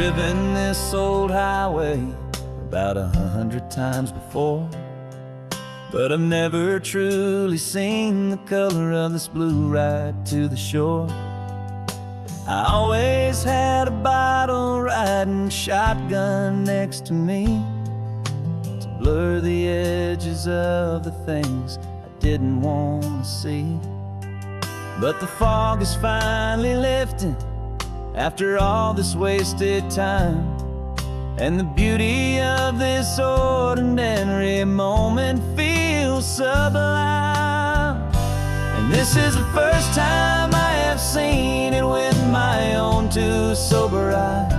driven this old highway about 100 times before, but I've never truly seen the color of this blue right to the shore. I always had a bottle riding shotgun next to me to blur the edges of the things I didn't want to see. But the fog is finally lifting after all this wasted time, and the beauty of this ordinary moment feels sublime. And this is the first time I have seen it with my own two sober eyes,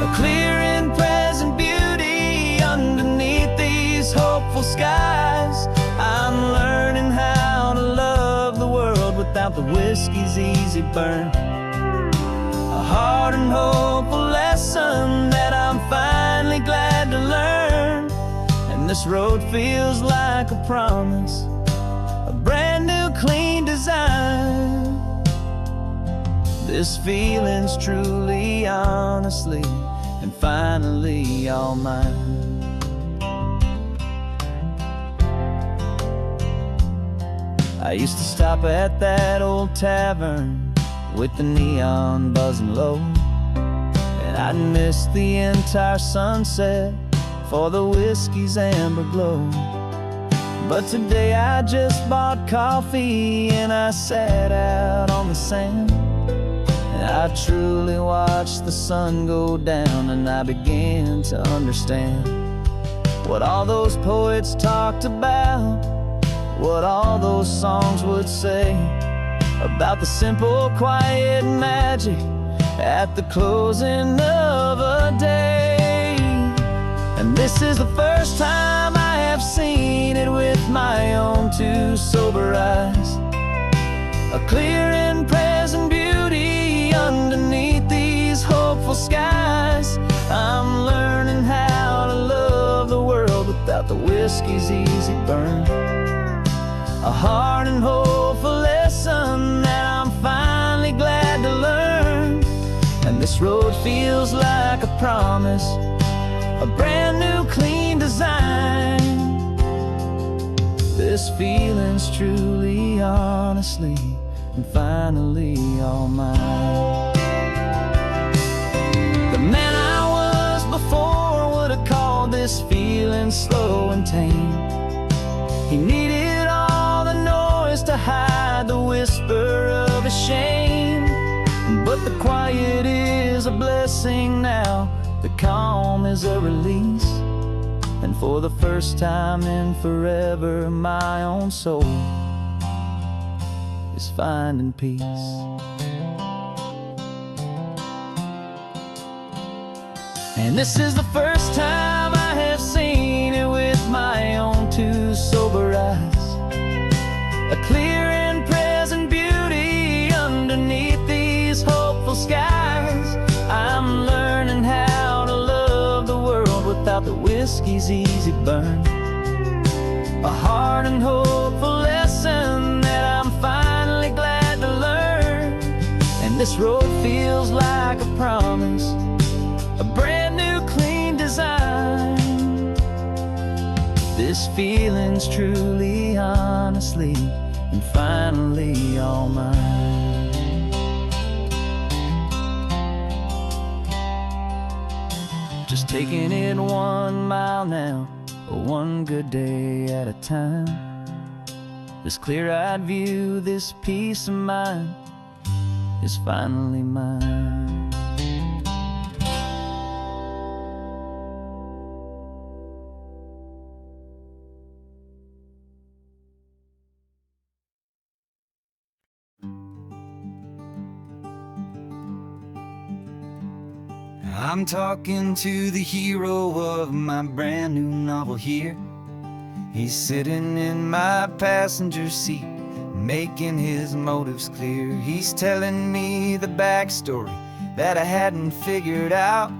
a clear and present beauty underneath these hopeful skies. I'm learning how to love the world without the whiskey's easy burn, a hard and hopeful lesson that I'm finally glad to learn. And this road feels like a promise, a brand new clean design. This feeling's truly, honestly, and finally all mine. I used to stop at that old tavern with the neon buzzing low, and I'd miss the entire sunset for the whiskey's amber glow. But today I just bought coffee and I sat out on the sand, and I truly watched the sun go down, and I began to understand what all those poets talked about, what all those songs would say about the simple, quiet magic at the closing of a day. And this is the first time I have seen it with my own two sober eyes, a clear and present beauty underneath these hopeful skies. I'm learning how to love the world without the whiskey's easy burn, a hard and hopeful lesson that I'm finally glad to learn. And this road feels like a promise, a brand new clean design. This feeling's truly, honestly, and finally all mine. The man I was before would have called this feeling slow and tame. He needed all the noise to hide the whisper of his shame, but the quiet is a blessing now, the calm is a release, and for the first time in forever my own soul is finding peace. And this is the first time I have seen it with my own two sober eyes, a clear and present beauty underneath these hopeful skies. I'm learning how to love the world without the whiskey's easy burn, a hard and hopeful lesson that I'm finally glad to learn. And this road feels like a promise, a brand new clean design. This feeling's truly, honestly, and finally all mine. Just taking it 1 mile now, one good day at a time. This clear-eyed view, this peace of mind is finally mine. I'm talking to the hero of my brand new novel here. He's sitting in my passenger seat, making his motives clear. He's telling me the backstory that I hadn't figured out.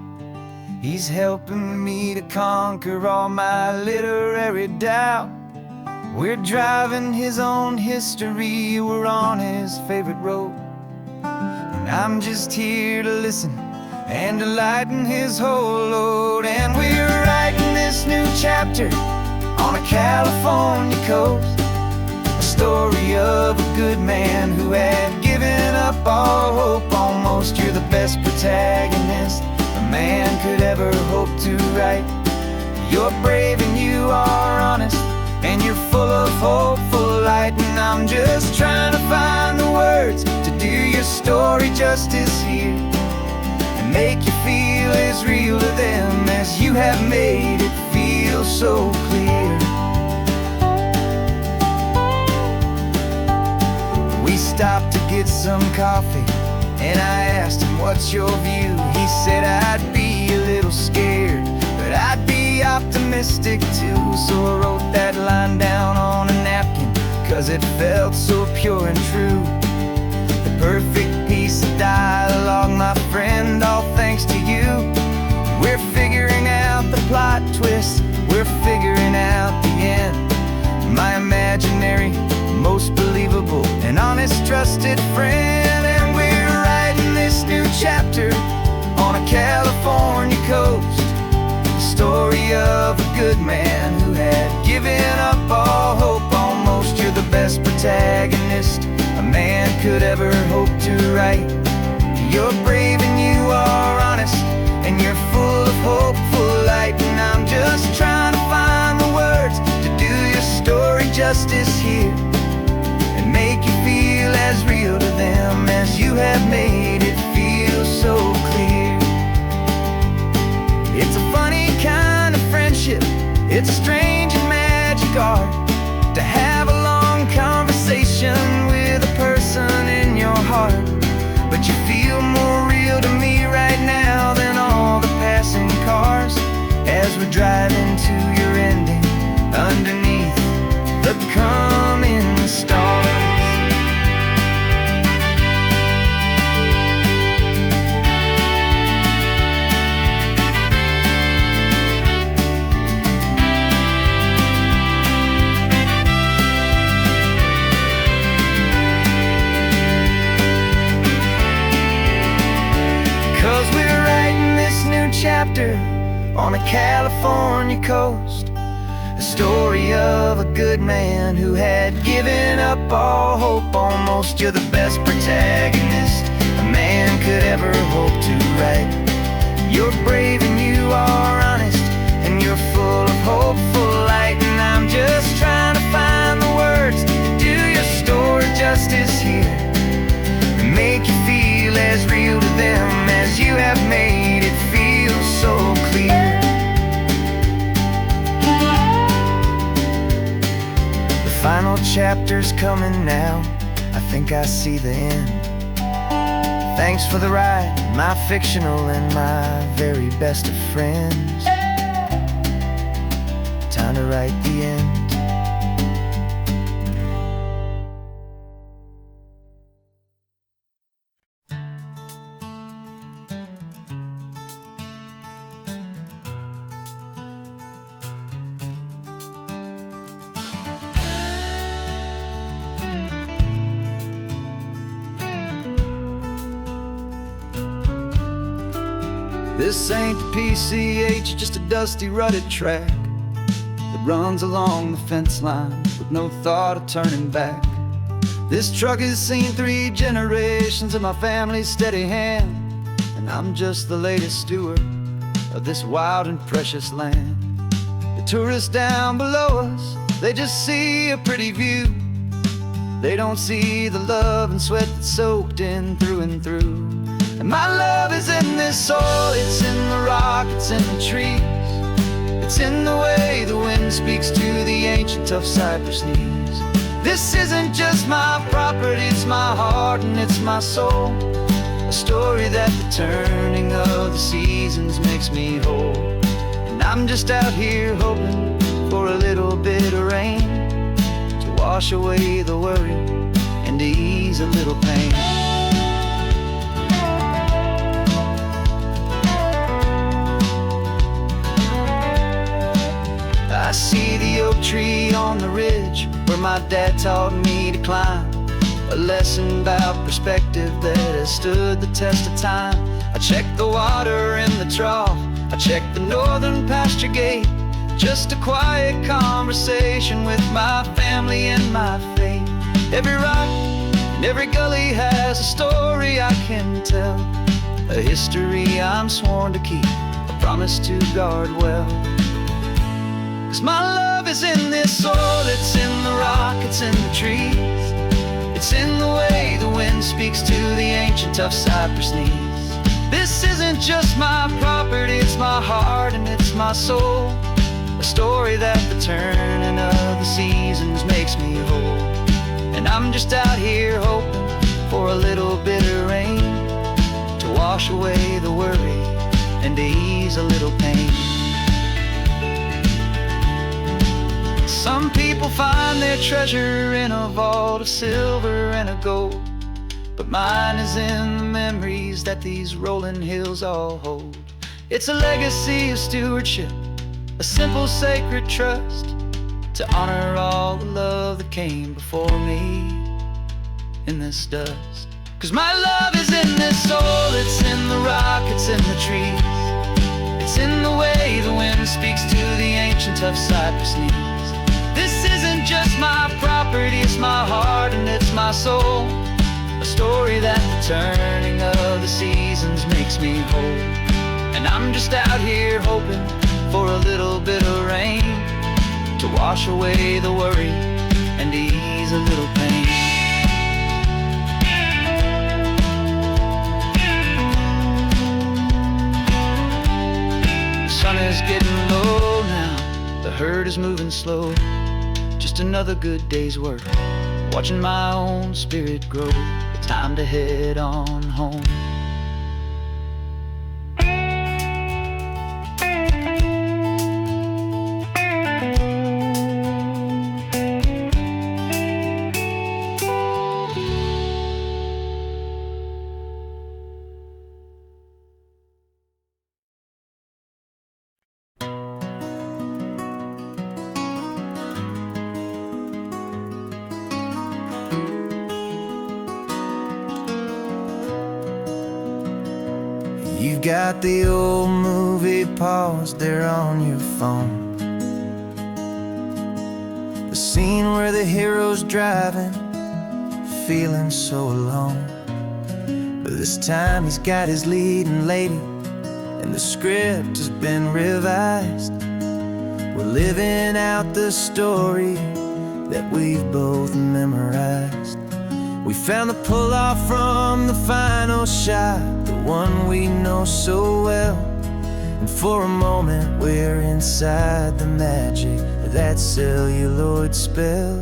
He's helping me to conquer all my literary doubt. We're driving his own history, we're on his favorite road, and I'm just here to listen and to lighten his whole load. And we're writing this new chapter on a California coast, a story of a good man who had given up all hope almost. You're the best protagonist a man could ever hope to write. You're brave and you are honest, and you're full of hopeful light. And I'm just trying to find the words to do your story justice here, and make you feel as real to them as you have made it feel so clear. We stopped to get some coffee, and I asked him, what's your view? He said, I'd be a little scared, but I'd be optimistic too. So I wrote that line down on a napkin, 'cause it felt so pure and true. The perfect piece of dialogue, my friend, all thanks to you. We're figuring out the plot twist, we're figuring out the end. My imaginary, most believable and honest trusted friend. And we're writing this new chapter on a California coast, the story of a good man who had given up all hope almost. You're the best protagonist a man could ever hope to write. You're brave and you are honest, and you're full of hopeful light. And I'm just trying to find the words to do your story justice here, and make you feel as real to them as you have made it feel so clear. It's a funny kind of friendship, it's a strange and magic art to have a long conversation with a person in your heart. But you feel more real to me right now than all the passing cars, as we're driving to your ending underneath the coming stars. 'Cause we're writing this new chapter on a California coast, a story of a good man who had given up all hope almost. You're the best protagonist a man could ever hope to write. You're brave and you are honest, and you're full of hopeful light. And I'm just trying to find the words to do your story justice here, and make you feel as real to them as you have made it feel so clear. The final chapter's coming now, I think I see the end. Thanks for the ride, my fictional and my very best of friends. Time to write the end. This ain't the PCH, just a dusty, rutted track that runs along the fence line with no thought of turning back. This truck has seen 3 generations of my family's steady hand, and I'm just the latest steward of this wild and precious land. The tourists down below us, they just see a pretty view. They don't see the love and sweat that's soaked in through and through. And my love is in this soil, it's in the rock, it's in the trees. It's in the way the wind speaks to the ancient tough cypress knees. This isn't just my property, it's my heart and it's my soul. A story that the turning of the seasons makes me whole. And I'm just out here hoping for a little bit of rain to wash away the worry and to ease a little pain. I see the oak tree on the ridge where my dad taught me to climb, a lesson about perspective that has stood the test of time. I check the water in the trough, I check the northern pasture gate. Just a quiet conversation with my family and my faith. Every rock and every gully has a story I can tell, a history I'm sworn to keep, a promise to guard well. 'Cause my love is in this soil, it's in the rock, it's in the trees. It's in the way the wind speaks to the ancient tough cypress knees. This isn't just my property, it's my heart and it's my soul, a story that the turning of the seasons makes me whole. And I'm just out here hoping for a little bit of rain to wash away the worry and to ease a little pain. Some people find their treasure in a vault of silver and of gold, but mine is in the memories that these rolling hills all hold. It's a legacy of stewardship, a simple sacred trust, to honor all the love that came before me in this dust. 'Cause my love is in this soul, it's in the rock, it's in the trees. It's in the way the wind speaks to the ancient tough cypress knees. This isn't just my property, it's my heart and it's my soul, a story that the turning of the seasons makes me whole. And I'm just out here hoping for a little bit of rain to wash away the worry and ease a little pain. The sun is getting low now, the herd is moving slow. Just another good day's work, watching my own spirit grow. Time to head on home. You've got the old movie paused there on your phone, the scene where the hero's driving, feeling so alone. But this time he's got his leading lady, and the script has been revised. We're living out the story that we've both memorized. We found the pull-off from the final shot, the one we know so well. And for a moment we're inside the magic of that celluloid spell.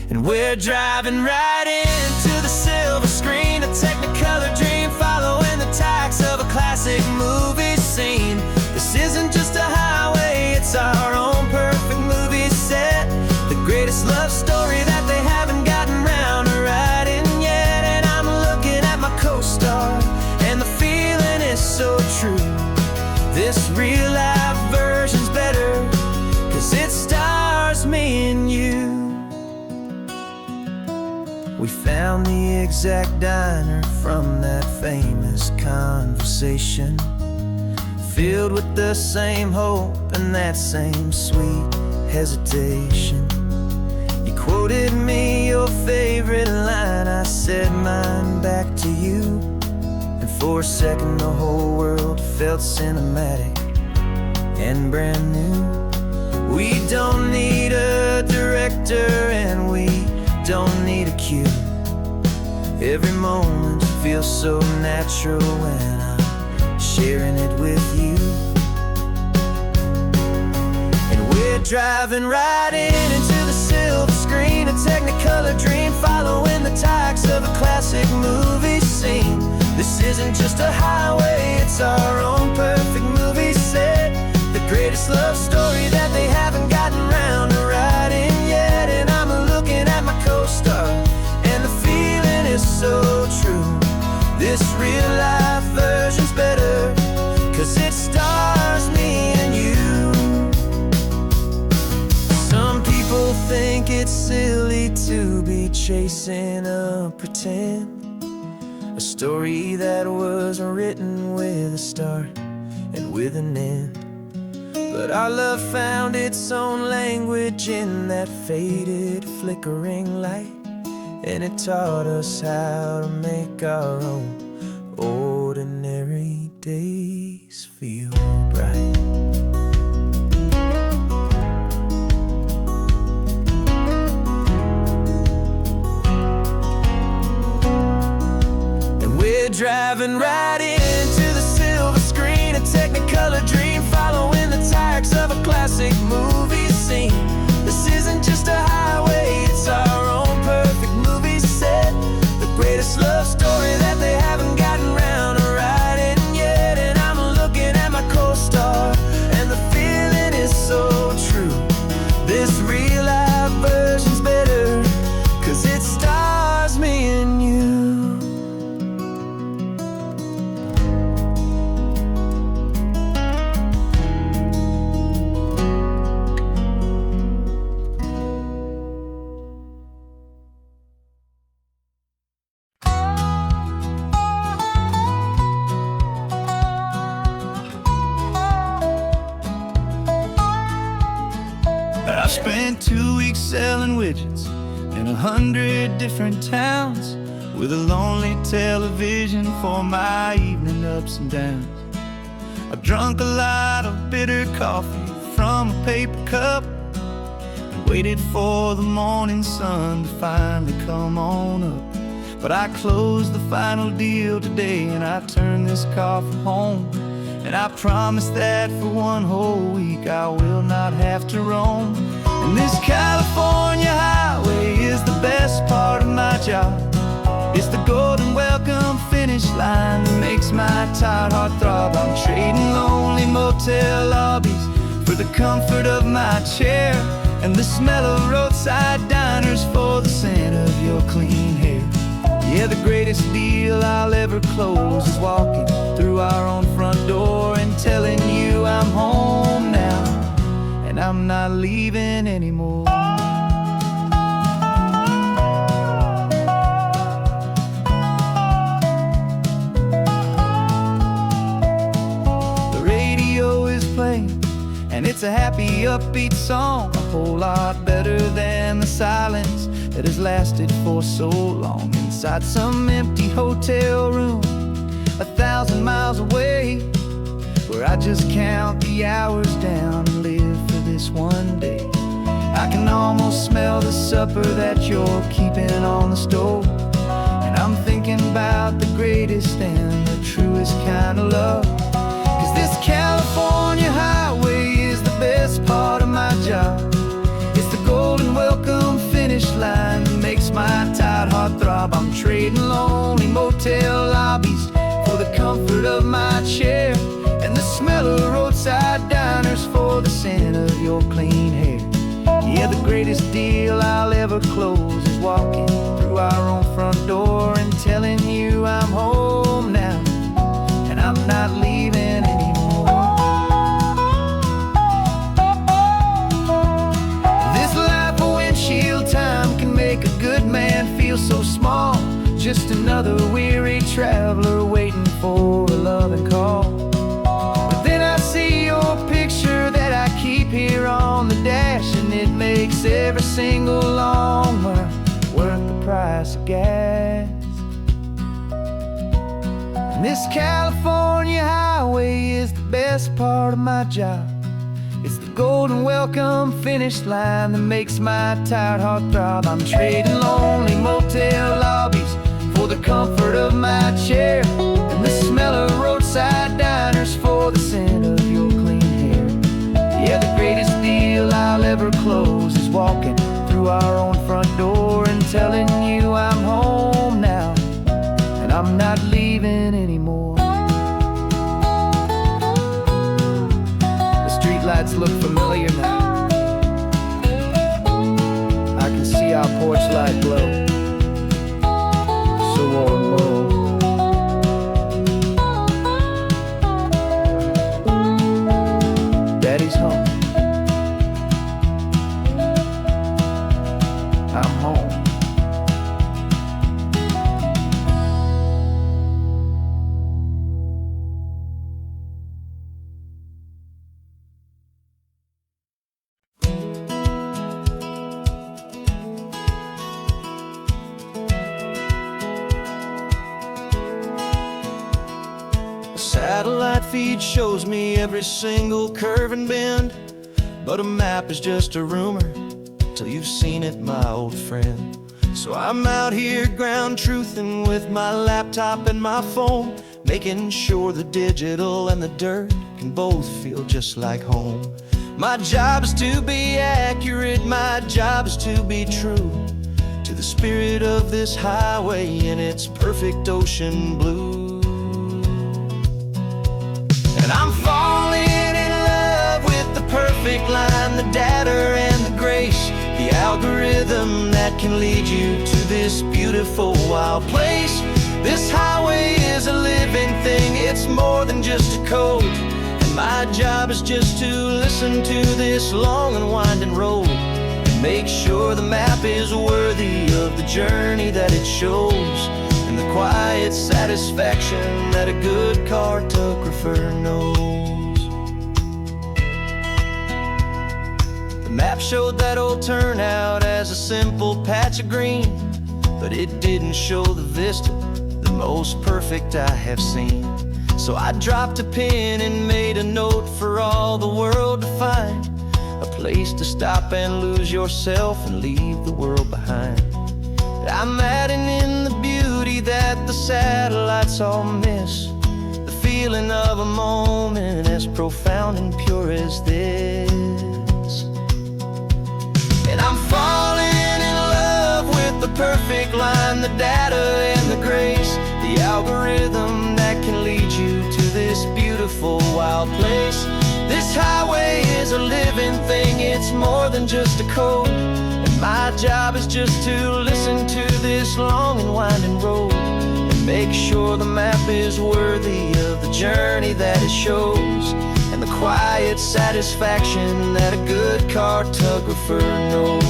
And we're driving right into the silver screen, a Technicolor dream, following the tacks of a classic movie scene. This isn't just a highway, it's our own perfect movie set, the greatest love story that they haven't gotten round to writing yet. And I'm looking at my co-star, and the feeling is so true. This real life version's better, 'cause it stars me and you. We found the exact diner from that famous conversation, filled with the same hope and that same sweet hesitation. You quoted me your favorite line, I said mine back to you, and for a second the whole world felt cinematic and brand new. We don't need a director and we don't need a cue. Every moment feels so natural when I'm sharing it with you. And we're driving right into the silver screen, a Technicolor dream, following the tacks of a classic movie scene. This isn't just a highway, it's our own perfect movie set, the greatest love story that they haven't gotten round to writing yet. And I'm looking at my co-star, and the feeling is so true. This real life version's better, 'cause it stars me and you. Some people think it's silly to be chasing a pretend, a story that was written with a start and with an end. But our love found its own language in that faded, flickering light, and it taught us how to make our own ordinary days feel bright. Driving right into the silver screen, a Technicolor dream, following the tracks of a classic movie scene. This isn't just a highway, it's our own perfect movie set, the greatest love story that they haven't gotten round to writing yet. And I'm looking at my co-star, and the feeling is so true. This real life version's better, 'cause it stars me and you. I spent 2 weeks selling widgets in 100 different towns, with a lonely television for my evening ups and downs. I drunk a lot of bitter coffee from a paper cup, and waited for the morning sun to finally come on up. But I closed the final deal today, and I turned this car from home. And I promise that for one whole week I will not have to roam. And this California highway is the best part of my job. It's the golden welcome finish line that makes my tired heart throb. I'm trading lonely motel lobbies for the comfort of my chair, and the smell of roadside diners for the scent of your clean hair. Yeah, the greatest deal I'll ever close is walking through our own front door and telling you I'm home now, and I'm not leaving anymore. The radio is playing, and it's a happy, upbeat song, a whole lot better than the silence that has lasted for so long. Inside some empty hotel room 1,000 miles away, where I just count the hours down and live for this one day. I can almost smell the supper that you're keeping on the stove, and I'm thinking about the greatest and the truest kind of love. 'Cause this California highway is the best part of my job. It's the golden welcome finish line that makes my tired heart throb. I'm trading lonely motel lobbies for the comfort of my chair, and the smell of roadside diners for the scent of your clean hair. Yeah, the greatest deal I'll ever close is walking through our own front door and telling you I'm home now, and I'm not leaving anymore. This life of windshield time can make a good man feel so small, just another weary traveler waiting for a loving call. But then I see your picture that I keep here on the dash, and it makes every single long mile worth the price of gas. And this California highway is the best part of my job. It's the golden welcome finish line that makes my tired heart throb. I'm trading lonely motel lobbies for the comfort of my chair, and the smell of roadside diners for the scent of your clean hair. Yeah, the greatest deal I'll ever close is walking through our own front door and telling you I'm home now, and I'm not leaving anymore. The streetlights look familiar now. I can see our porch light glow, so warm, oh. Daddy's home. I'm home. feed shows me every single curve and bend, but a map is just a rumor till you've seen it, my old friend. So I'm out here ground truthing with my laptop and my phone, making sure the digital and the dirt can both feel just like home. My job is to be accurate, my job is to be true to the spirit of this highway in its perfect ocean blue. And I'm falling in love with the perfect line, the data and the grace, the algorithm that can lead you to this beautiful wild place. This highway is a living thing, it's more than just a code. And my job is just to listen to this long and winding road and make sure the map is worthy of the journey that it shows, and the quiet satisfaction that a good cartographer knows. The map showed that old turnout as a simple patch of green, but it didn't show the vista, the most perfect I have seen. So I dropped a pin and made a note for all the world to find, a place to stop and lose yourself and leave the world behind. I'm adding in the beauty that the satellites all miss, the feeling of a moment as profound and pure as this. And I'm falling in love with the perfect line, the data and the grace, the algorithm that can lead you to this beautiful wild place. This highway is a living thing, it's more than just a code. And my job is just to listen to this long and winding road and make sure the map is worthy of the journey that it shows, and the quiet satisfaction that a good cartographer knows.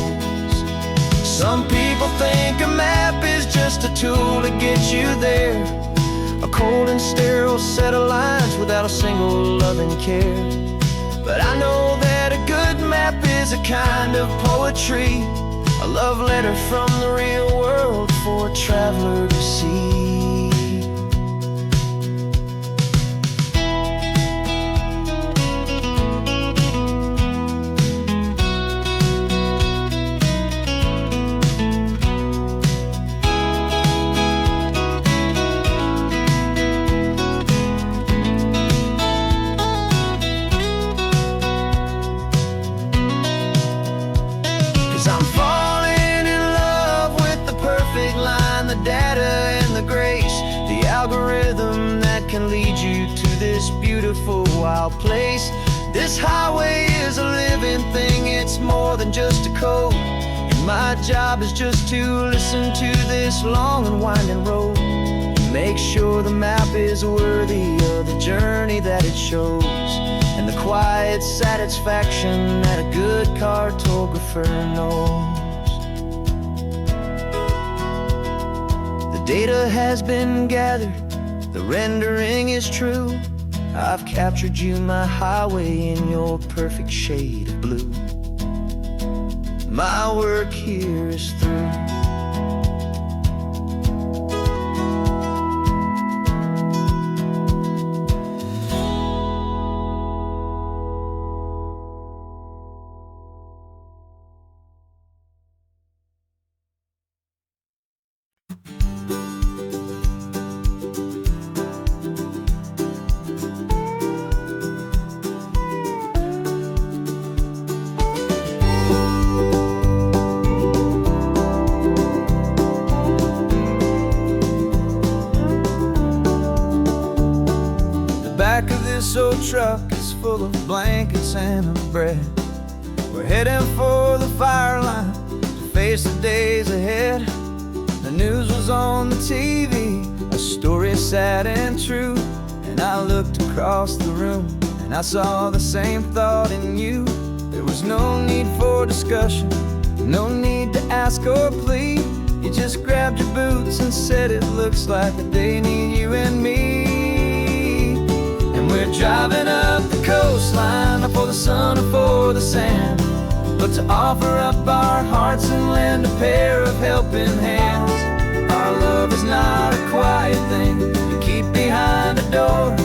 Some people think a map is just a tool to get you there, a cold and sterile set of lines without a single loving care. But I know that a good map is a kind of poetry, a love letter from the real world for a traveler to see. I'm falling in love with the perfect line, the data and the grace, the algorithm that can lead you to this beautiful wild place. This highway is a living thing, it's more than just a code. And my job is just to listen to this long and winding road and make sure the map is worthy of the journey that it shows, and the quiet satisfaction that a good cartographer knows. The data has been gathered, the rendering is true. I've captured you, my highway, in your perfect shade of blue. My work here is through. Back of this old truck is full of blankets and of bread. We're heading for the fire line to face the days ahead. The news was on the TV, a story sad and true. And I looked across the room and I saw the same thought in you. There was no need for discussion, no need to ask or plead. You just grabbed your boots and said it looks like the day need you and me. We're driving up the coastline, not for the sun or for the sand, but to offer up our hearts and lend a pair of helping hands. Our love is not a quiet thing you keep behind a door,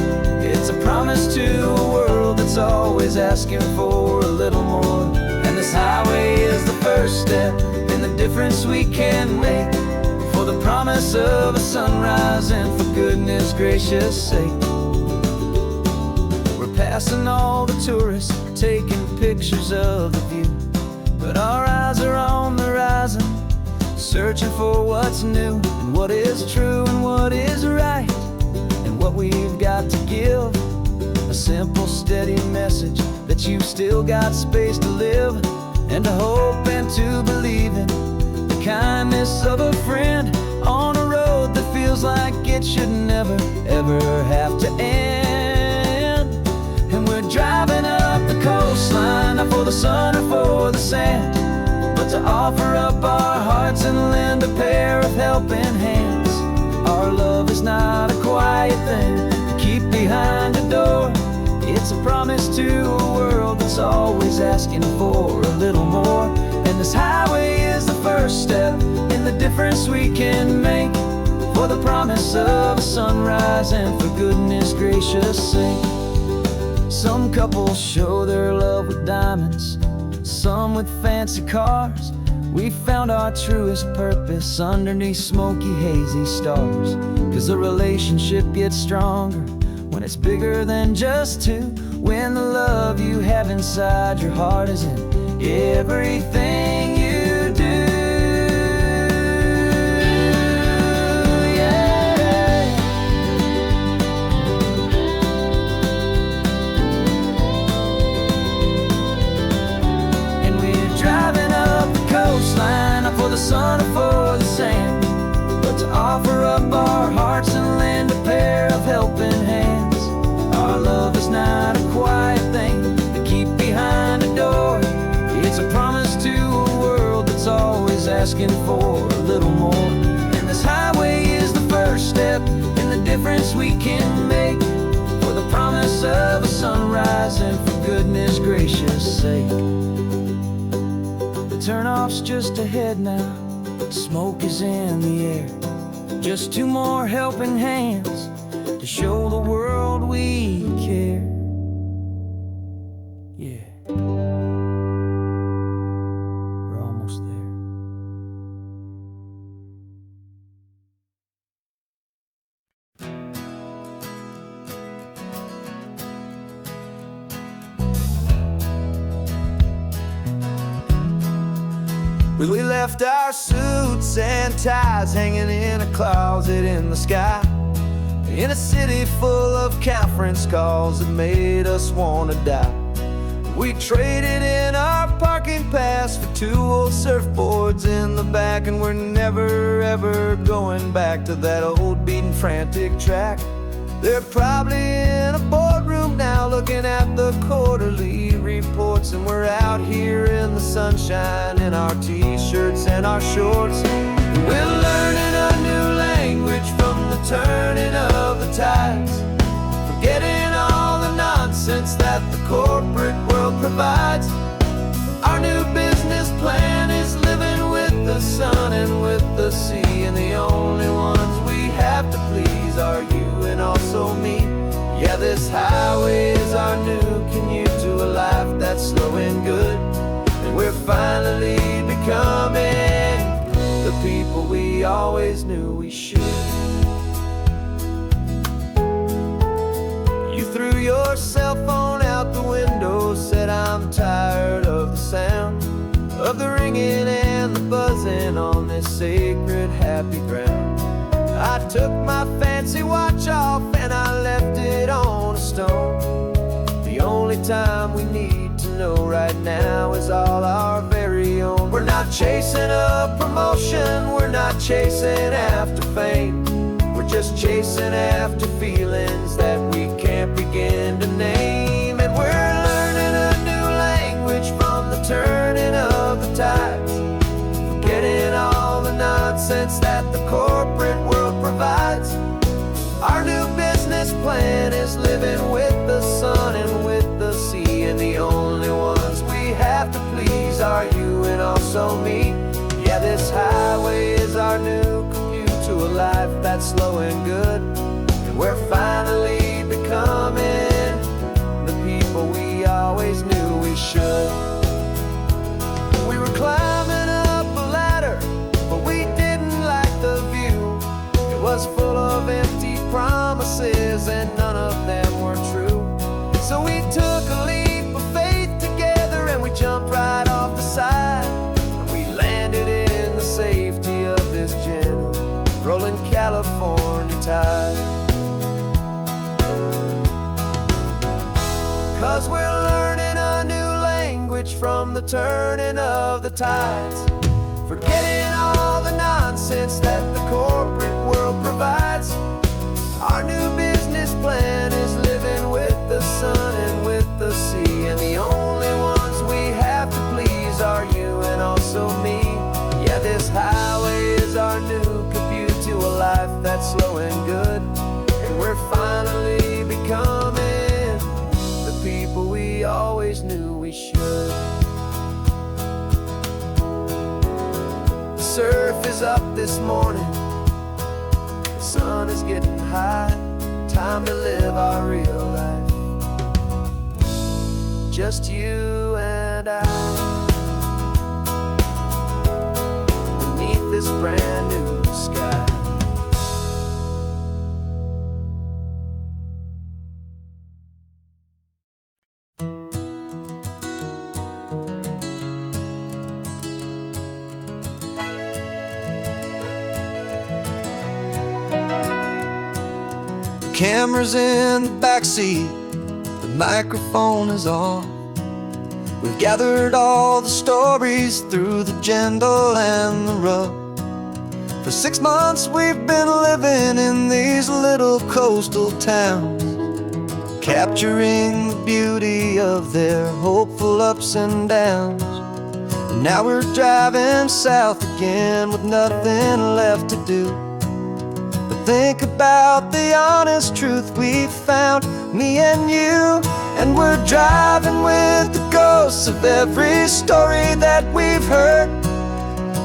it's a promise promise to a world that's always asking for a little more. And this highway is the first step in the difference we can make, for the promise of a sunrise and for goodness gracious sake. We're passing all the tourists, taking pictures of the view, but our eyes are on the horizon, searching for what's new and what is true and what is right, and what we've got to give. A simple, steady message that you've still got space to live, and to hope and to believe in the kindness of a friend on a road that feels like it should never, ever have to end. And we're driving up the coastline, not for the sun or for the sand, but to offer up our hearts and lend a pair of helping hands. Our love is not a quiet thing to keep behind a door. It's a promise to a world that's always asking for a little more. And this highway is the first step in the difference we can make, for the promise of a sunrise and for goodness gracious sake. Some couples show their love with diamonds, some with fancy cars. We found our truest purpose underneath smoky, hazy stars. 'Cause the relationship gets stronger when it's bigger than just two, when the love you have inside your heart is in everything you do. Yeah. And we're driving up the coastline, not for the sun or for the sand, but to offer up our hearts and lend a pair of helping hands. Our love is not a quiet thing to keep behind a door. It's a promise to a world that's always asking for a little more. And this highway is the first step in the difference we can make, for the promise of a sunrise and for goodness gracious sake. The turnoff's just ahead now, smoke is in the air. Just two more helping hands to show the world we care. Yeah. We're almost there. We left our suits and ties hanging in a closet in the sky, in a city full of conference calls that made us wanna die. We traded in our parking pass for two old surfboards in the back, and we're never ever going back to that old beaten frantic track. They're probably in a boardroom now looking at the quarterly reports, and we're out here in the sunshine in our t-shirts and our shorts. We're learning a new language from the turning of the tides, forgetting all the nonsense that the corporate world provides. Our new business plan is living with the sun and with the sea, and the only ones we have to please are you and also me. Yeah, this highway is our new commute to a life that's slow and good, and we're finally becoming the people we always knew we should. You threw your cell phone out the window, said I'm tired of the sound of the ringing and the buzzing on this sacred happy ground. I took my fancy watch off and I left it on a stone. The only time we need to know right now is all our very own. We're not chasing a promotion, we're not chasing after fame, we're just chasing after feelings that we can't begin to name. And we're learning a new language from the turning of the tides, forgetting all the nonsense that the corporate world provides. Our new business plan is living with the sun and with the sea, and the only ones we have to please are you and also me. Yeah, this highway is our new commute to a life that's slow and good, and we're finally becoming always knew we should. We were climbing up a ladder, but we didn't like the view. It was full of empty promises and none of them were true. So we took a leap of faith together and we jumped right off the side. And we landed in the safety of this gentle rolling California tide. 'Cause we're learning a new language from the turning of the tides, forgetting all the nonsense that the corporate world provides. Our new business plan is living with the sun and with the sea, and the only ones we have to please are you and also me. Yeah, this highway is our new commute to a life that's slow and good, and we're finally becoming the people we always knew we should. The surf is up this morning, the sun is getting high, time to live our real life, just you and I, beneath this brand new sky. Camera's in the backseat, the microphone is on. We've gathered all the stories through the gentle and the rough. For 6 months we've been living in these little coastal towns, capturing the beauty of their hopeful ups and downs. And now we're driving south again with nothing left to do. Think about the honest truth we found, me and you. And we're driving with the ghosts of every story that we've heard,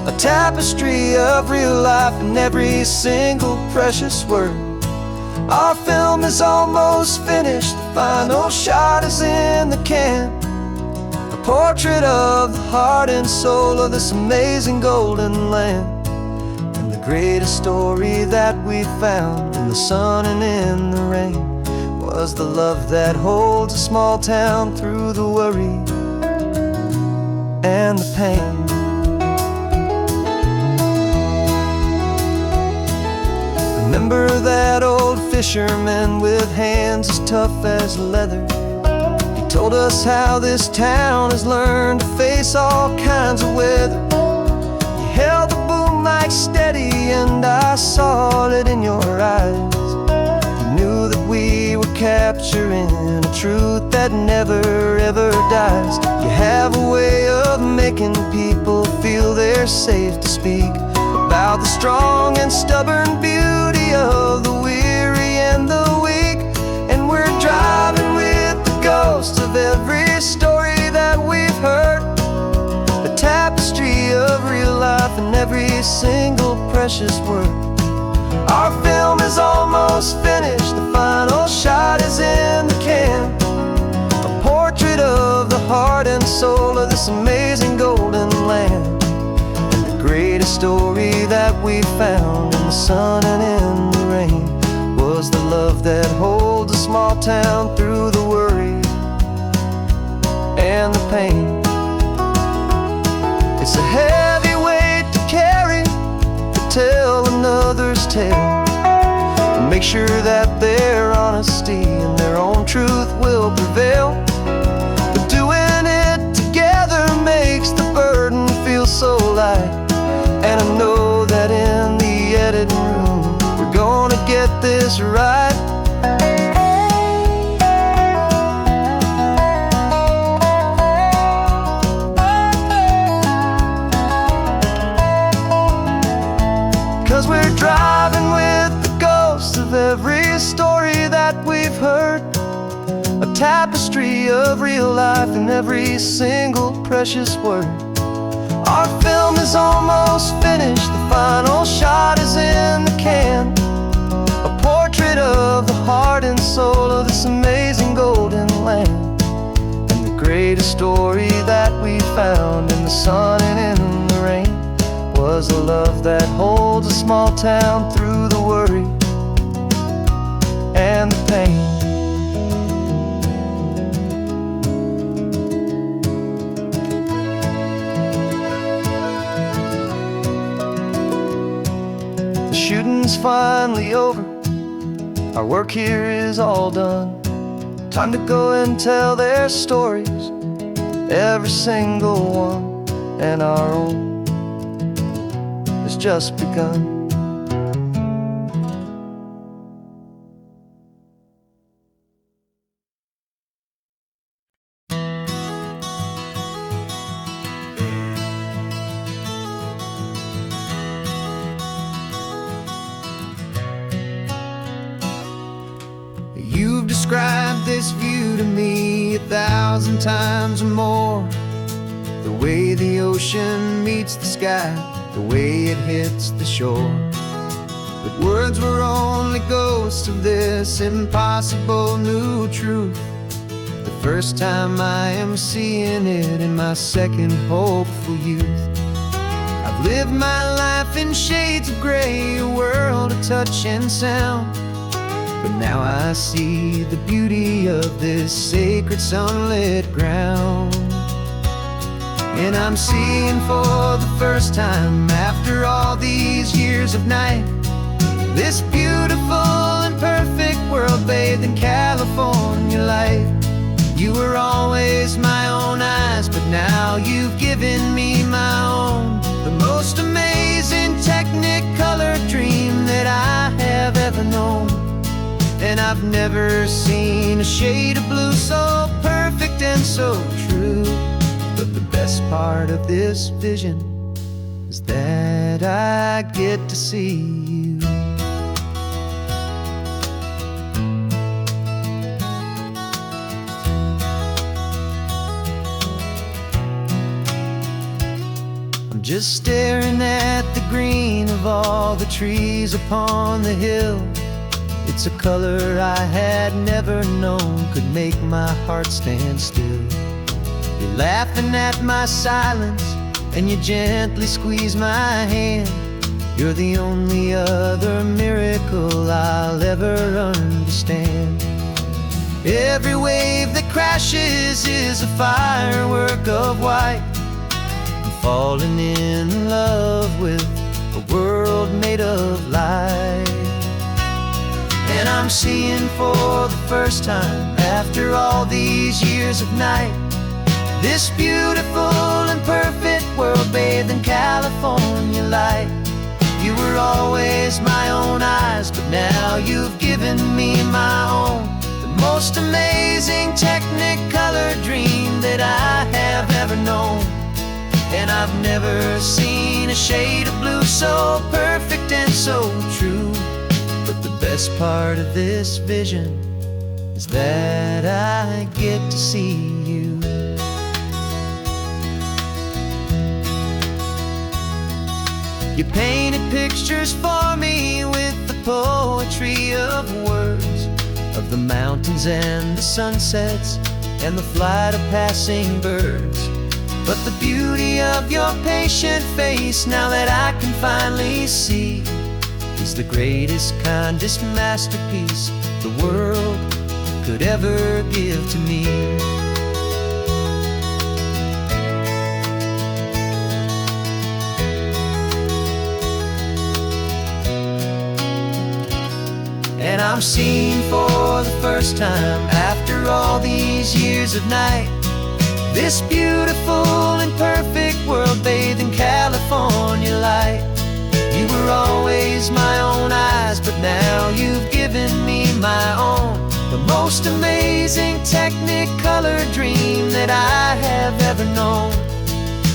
a tapestry of real life in every single precious word. Our film is almost finished, the final shot is in the can, a portrait of the heart and soul of this amazing golden land. Greatest story that we found in the sun and in the rain was the love that holds a small town through the worry and the pain. Remember that old fisherman with hands as tough as leather? He told us how this town has learned to face all kinds of weather. You held the boom mic steady and I saw it in your eyes. You knew that we were capturing a truth that never ever dies. You have a way of making people feel they're safe to speak about the strong and stubborn beauty of the weary and the weak. And we're driving with the ghosts of every story that we've heard, a tapestry of real life in every single precious word. Our film is almost finished, the final shot is in the can, a portrait of the heart and soul of this amazing golden land. And the greatest story that we found in the sun and in the rain was the love that holds a small town through the worry and the pain. It's a heavy weight to carry, to tell another's tale, and make sure that their honesty and their own truth will prevail. But doing it together makes the burden feel so light, and I know that in the editing room we're gonna get this right. 'Cause we're driving with the ghosts of every story that we've heard, a tapestry of real life in every single precious word. Our film is almost finished, the final shot is in the can, a portrait of the heart and soul of this amazing golden land. And the greatest story that we found in the sun and in the rain was a love that holds a small town through the worry and the pain. The shooting's finally over, our work here is all done. Time to go and tell their stories, every single one, and our own has just begun. You've described this view to me 1,000 times or more. The way the ocean meets the sky, the way it hits the shore. But words were only ghosts of this impossible new truth. The first time I am seeing it in my second hopeful youth. I've lived my life in shades of gray, a world of touch and sound. But now I see the beauty of this sacred sunlit ground. And I'm seeing for the first time, after all these years of night, this beautiful and perfect world bathed in California light. You were always my own eyes, but now you've given me my own. The most amazing technicolor dream that I have ever known. And I've never seen a shade of blue so perfect and so true. But the best part of this vision is that I get to see you. I'm just staring at the green of all the trees upon the hill. It's a color I had never known could make my heart stand still. You're laughing at my silence, and you gently squeeze my hand. You're the only other miracle I'll ever understand. Every wave that crashes is a firework of white. I'm falling in love with a world made of light. And I'm seeing for the first time, after all these years of night, this beautiful and perfect world bathed in California light. You were always my own eyes, but now you've given me my own. The most amazing technicolor dream that I have ever known. And I've never seen a shade of blue so perfect and so true. But the best part of this vision is that I get to see you. You painted pictures for me with the poetry of words, of the mountains and the sunsets and the flight of passing birds. But the beauty of your patient face, now that I can finally see, is the greatest, kindest masterpiece the world could ever give to me. And I'm seeing for the first time, after all these years of night, this beautiful and perfect world bathed in California light. You were always my own eyes, but now you've given me my own. The most amazing technicolor dream that I have ever known.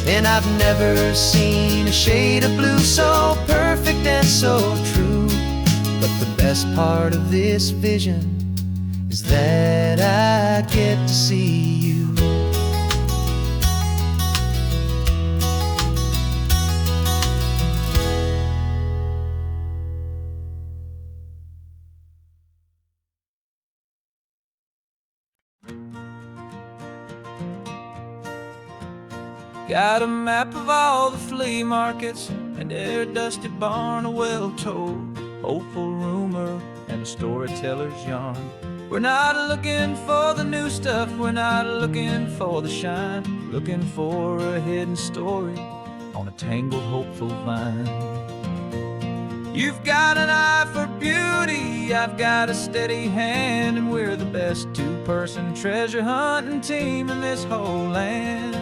And I've never seen a shade of blue so perfect and so true. But the best part of this vision is that I get to see you. Got a map of all the flea markets and their dusty barn, a well-told, hopeful rumor, and a storyteller's yarn. We're not looking for the new stuff, we're not looking for the shine, looking for a hidden story on a tangled, hopeful vine. You've got an eye for beauty, I've got a steady hand, and we're the best two-person treasure hunting team in this whole land.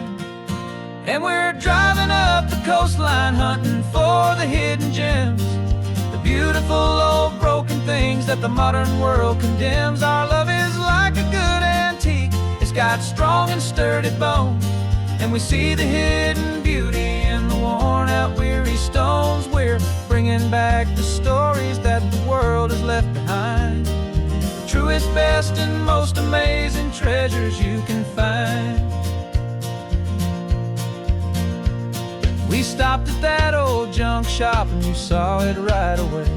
And we're driving up the coastline hunting for the hidden gems, the beautiful old broken things that the modern world condemns. Our love is like a good antique, it's got strong and sturdy bones, and we see the hidden beauty in the worn out weary stones. We're bringing back the stories that the world has left behind, the truest, best, and most amazing treasures you can find. We stopped at that old junk shop and you saw it right away,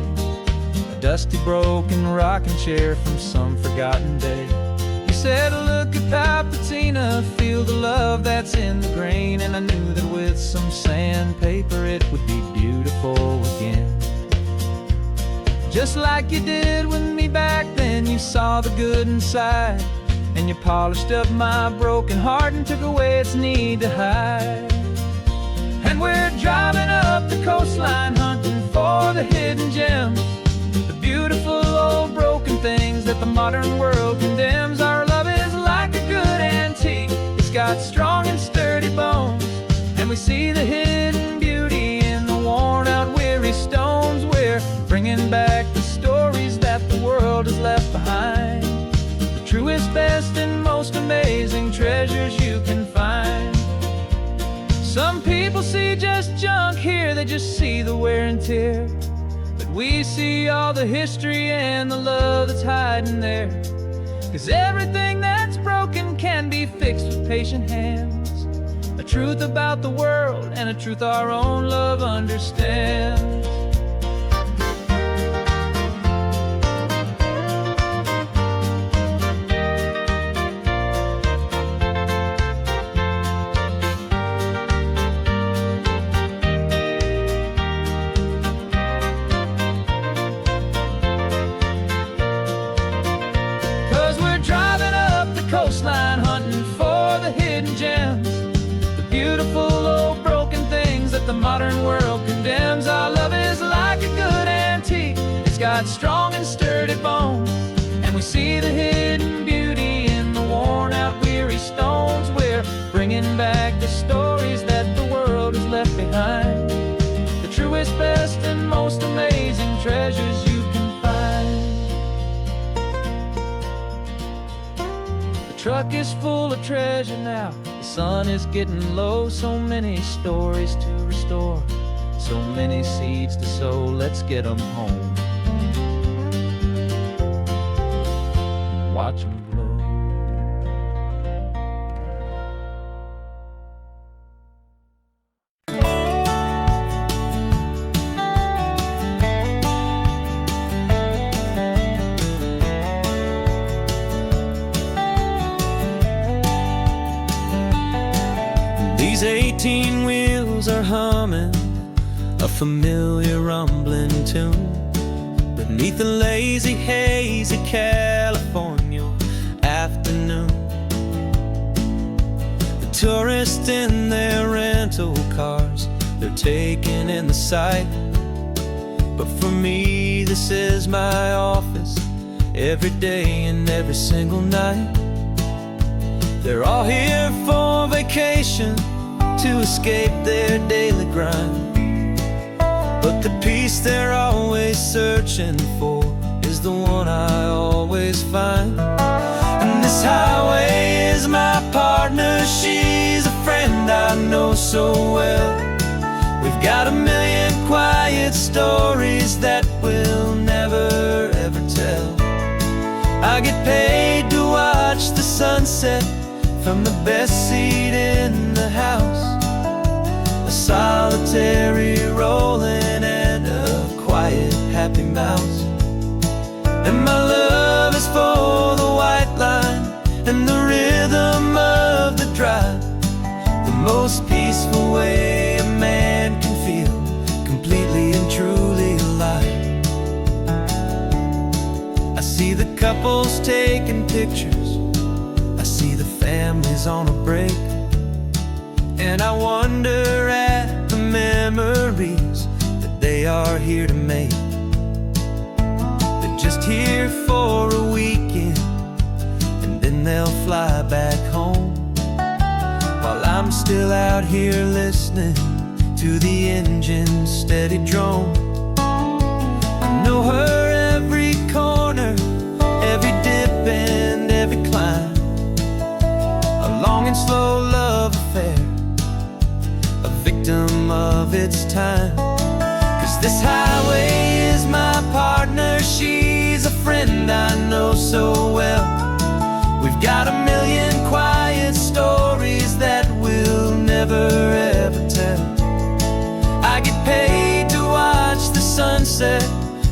a dusty, broken rocking chair from some forgotten day. You said, look at Papatina, feel the love that's in the grain, and I knew that with some sandpaper it would be beautiful again. Just like you did with me back then, you saw the good inside, and you polished up my broken heart and took away its need to hide. And we're driving up the coastline hunting for the hidden gems, the beautiful old broken things that the modern world condemns. Our love is like a good antique, it's got strong and sturdy bones, and we see the hidden beauty in the worn out weary stones. We're bringing back the stories that the world has left behind, the truest, best, and most amazing treasures you can find. Some people see just junk here, they just see the wear and tear, but we see all the history and the love that's hiding there. 'Cause everything that's broken can be fixed with patient hands, a truth about the world and a truth our own love understands. Coastline hunting for the hidden gems, the beautiful old broken things that the modern world condemns. Our love is like a good antique, it's got strong and sturdy bones, and we see the hidden beauty in the worn out weary stones. We're bringing back the stories that the world has left behind, the truest, best, and most amazing treasures you can find. The truck is full of treasure now, the sun is getting low, so many stories to restore, so many seeds to sow. Let's get them home, watch them grow. These 18 wheels are humming a familiar rumbling tune beneath the lazy haze of California afternoon. The tourists in their rental cars, they're taking in the sight, but for me this is my office every day and every single night. They're all here for vacation, to escape their daily grind, but the peace they're always searching for is the one I always find. And this highway is my partner, she's a friend I know so well. We've got a million quiet stories that we'll never ever tell. I get paid to watch the sunset from the best seat in the house, a solitary rolling and a quiet happy mouse. And my love is for the white line and the rhythm of the drive, the most peaceful way a man can feel completely and truly alive. I see the couples taking pictures, I see the families on a break, and I wonder at the memories that they are here to make. They're just here for a weekend, and then they'll fly back home, while I'm still out here listening to the engine's steady drone. I know her every corner, every dip and every climb, a long and slow love affair, a victim of its time. 'Cause this highway is my partner, she's a friend I know so well. We've got a million quiet stories that we'll never ever tell. I get paid to watch the sunset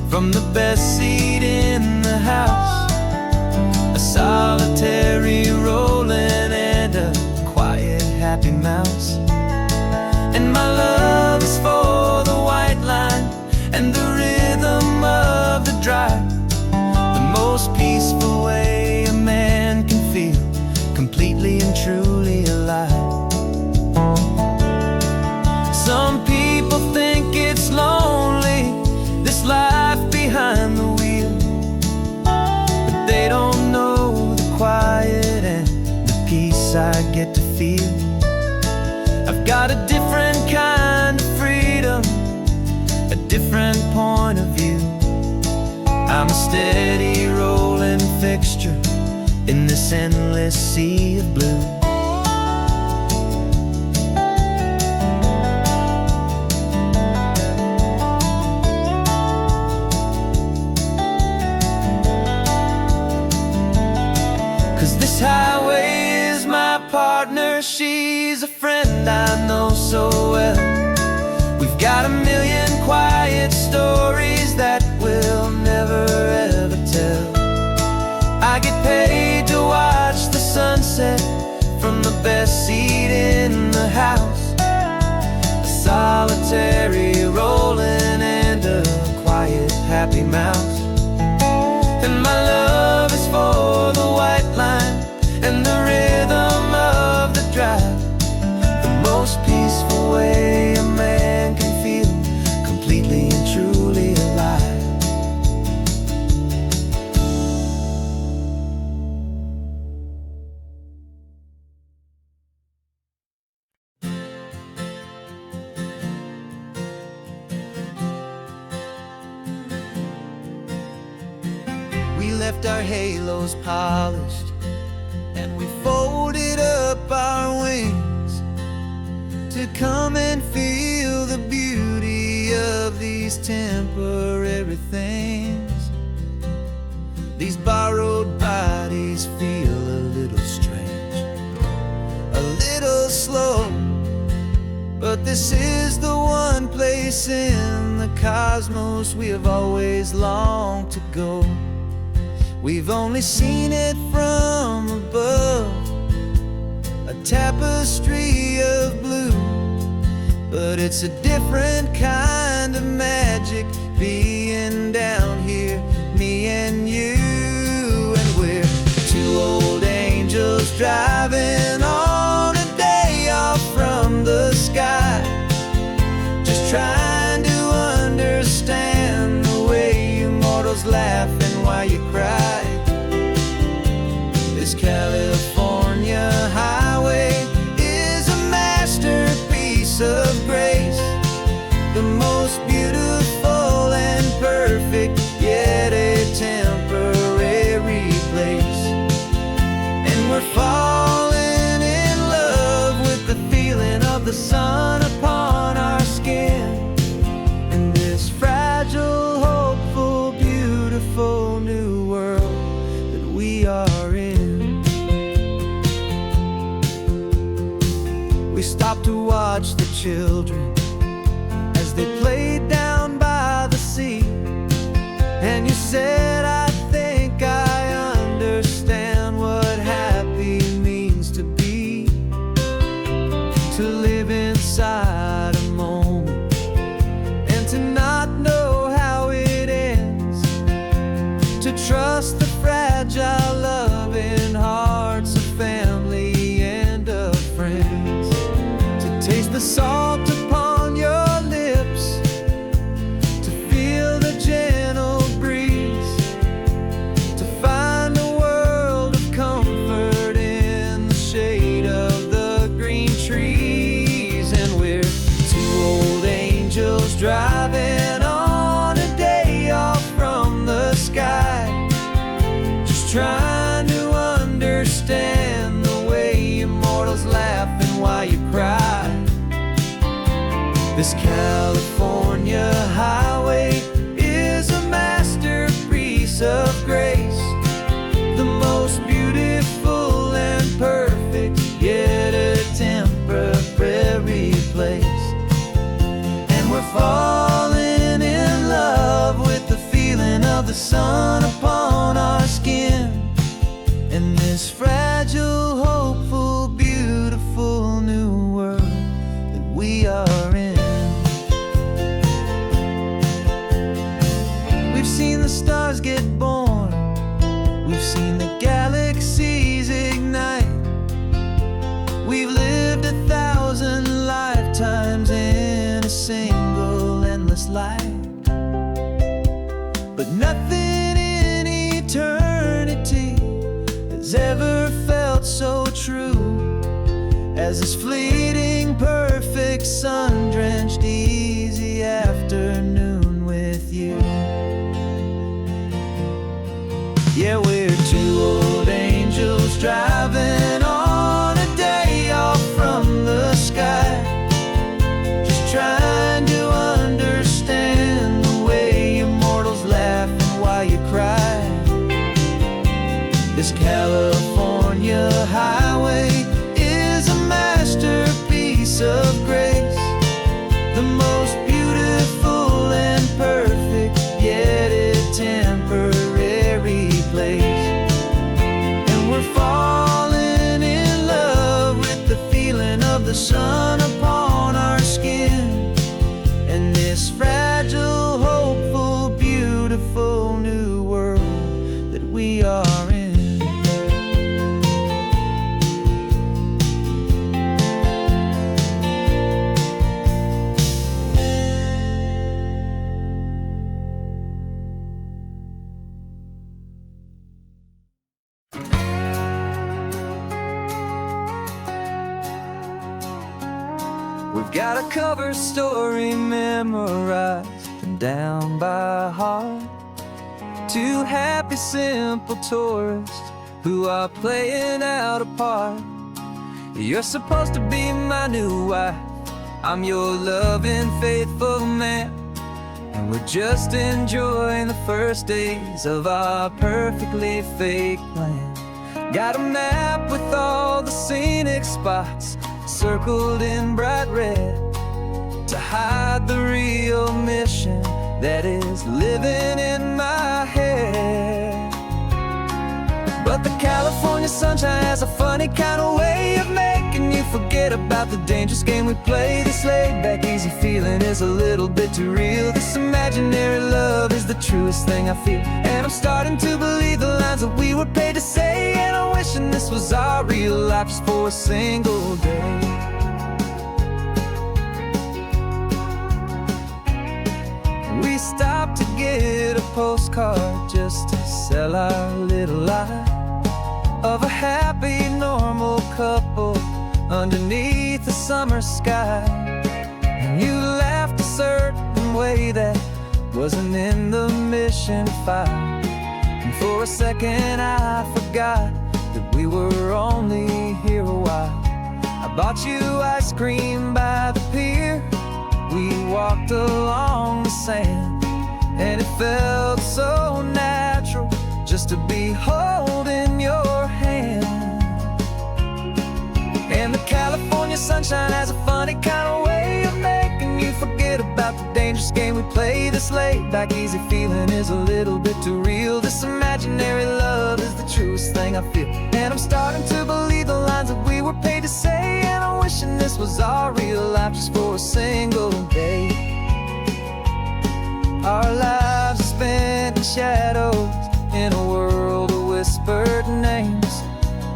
from the best seat in the house, a solitary rolling and a quiet happy mouse. And my love is for the white line and the rhythm of the drive, the most peaceful way a man can feel completely and truly alive. Some people think it's lonely, this life behind the wheel, but they don't know the quiet and the peace I get to feel. I've got a different kind of freedom, a different point of view. I'm a steady rolling fixture in this endless sea of blue. 'Cause this highway is my partner, she's a friend I know so well. We've got a million quiet stories that we'll never ever tell. I get paid to watch the sunset from the best seat in the house, a solitary rolling and a quiet happy mouse. And my love is for the white line and the rhythm of the drive, the most peaceful way a man can feel completely and truly alive. We left our halos polished and we folded up our wings to come and feel the beauty of these temporary things. These borrowed bodies feel a little strange, a little slow, but this is the one place in the cosmos we have always longed to go. We've only seen it from above, a tapestry of blue, but it's a different kind of magic being down here, me and you. And we're two old angels driving on a day off from the sky, just trying to understand the way you mortals laugh and why you cry. This California highway is a masterpiece of grace, the most beautiful and perfect, yet a temporary place. And we're falling in love with the feeling of the sun upon our skin, in this fragile, hopeful, beautiful new world that we are in. We stopped to watch the children as they played down by the sea, and you said, I think I understand what happy means to be, to the salt upon your lips, to feel the gentle breeze, to find a world of comfort in the shade of the green trees. And we're two old angels driving on a day off from the sky, just trying to understand the way immortals laugh and why you cry. This California highway is a masterpiece of grace, the most beautiful and perfect, yet a temporary place. And we're falling in love with the feeling of the sun upon our skin, in this fragile, hopeful, beautiful new world that we are in. We've seen the stars get born, we've seen the galaxies ignite, we've lived 1,000 lifetimes in a single endless life. But nothing in eternity has ever felt so true as this fleeting, perfect, sun-drenched, easy afternoon with you. Yeah, we're two old angels driving on a day off from the sky, just trying to understand the way immortals laugh and why you cry. This California highway is a masterpiece of grace, the most beautiful and perfect, yet a temporary place. And we're falling in love with the feeling of the sun upon our skin, and this fragile, hopeful, beautiful new world that we are in. We've got a cover story memorized and down by heart, two happy, simple tourists who are playing out a part. You're supposed to be my new wife, I'm your loving, faithful man, and we're just enjoying the first days of our perfectly fake plan. Got a map with all the scenic spots circled in bright red to hide the real mission that is living in my head. But the California sunshine has a funny kind of way of making you forget about the dangerous game we play. This laid-back, easy feeling is a little bit too real. This imaginary love is the truest thing I feel, and I'm starting to believe the lines that we were paid to say. And I'm wishing this was our real life just for a single day. We stopped to get a postcard just to sell our little lie of a happy, normal couple underneath the summer sky. And you laughed a certain way that wasn't in the mission file, and for a second I forgot that we were only here a while. I bought you ice cream by the pier, we walked along the sand, and it felt so natural just to be holding your hand. And the California sunshine has a funny kind of way of making you forget about the dangerous game we play. This laid-back, easy feeling is a little bit too real. This imaginary love is the truest thing I feel, and I'm starting to believe the lines that we were paid to say. And I'm wishing this was our real life just for a single day. Our lives are spent in shadows, in a world of whispered names,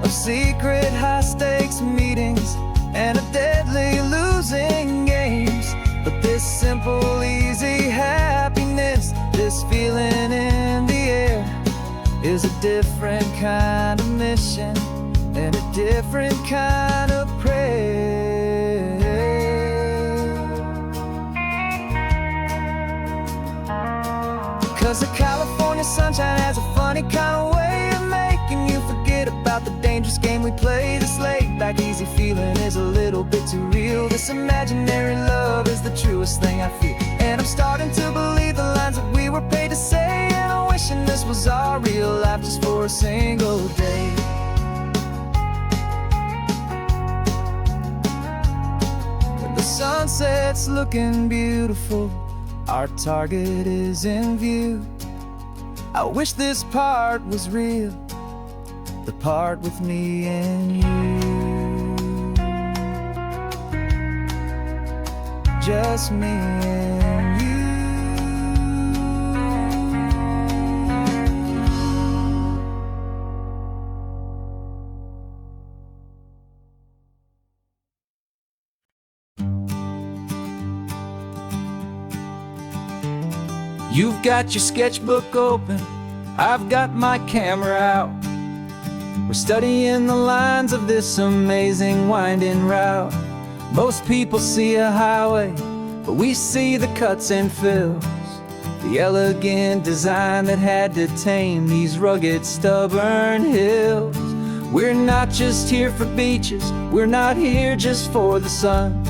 of secret high-stakes meetings, and a deadly losing different kind of mission and a different kind of prayer. 'Cause the California sunshine has a funny kind of way of making you forget about the dangerous game we play. This laid back easy feeling is a little bit too real. This imaginary love is the truest thing I feel, and I'm starting to believe the lines that we were paid to say. And I'm wishing this was our real life just for a single day. When the sunset's looking beautiful, our target is in view. I wish this part was real, the part with me and you. Just me and you. You've got your sketchbook open, I've got my camera out. We're studying the lines of this amazing winding route. Most people see a highway, but we see the cuts and fills, the elegant design that had to tame these rugged, stubborn hills. We're not just here for beaches, we're not here just for the sun.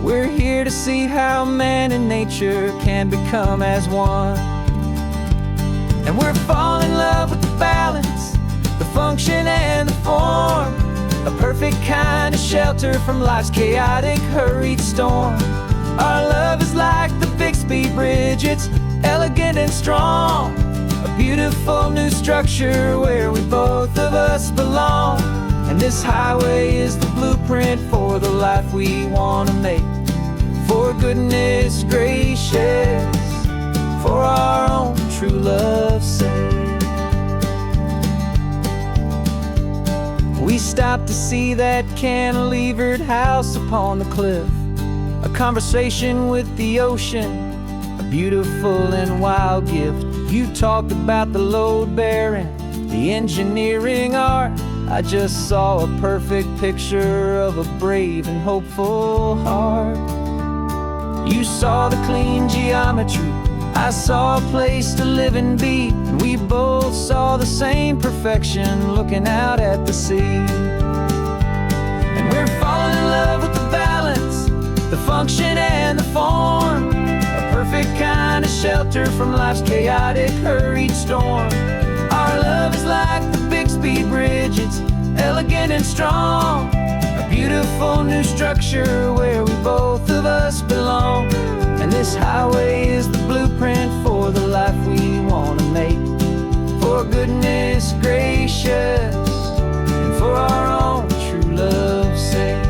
We're here to see how man and nature can become as one. And we're falling in love with the balance, the function and the form, a perfect kind of shelter from life's chaotic, hurried storm. Our love is like the Bixby Bridge, it's elegant and strong, a beautiful new structure where we both of us belong. And this highway is the blueprint for the life we want to make. For goodness gracious, for our own true love's sake. We stopped to see that cantilevered house upon the cliff, a conversation with the ocean, a beautiful and wild gift. You talked about the load bearing, the engineering art. I just saw a perfect picture of a brave and hopeful heart. You saw the clean geometry, I saw a place to live and be, and we both saw the same perfection looking out at the sea. And we're falling in love with the balance, the function and the form, a perfect kind of shelter from life's chaotic, hurried storm. Our love is like the Bixby Bridge, it's elegant and strong, a beautiful new structure where we both of us belong. And this highway is the blueprint for the life we want to make. For goodness gracious, and for our own true love's sake.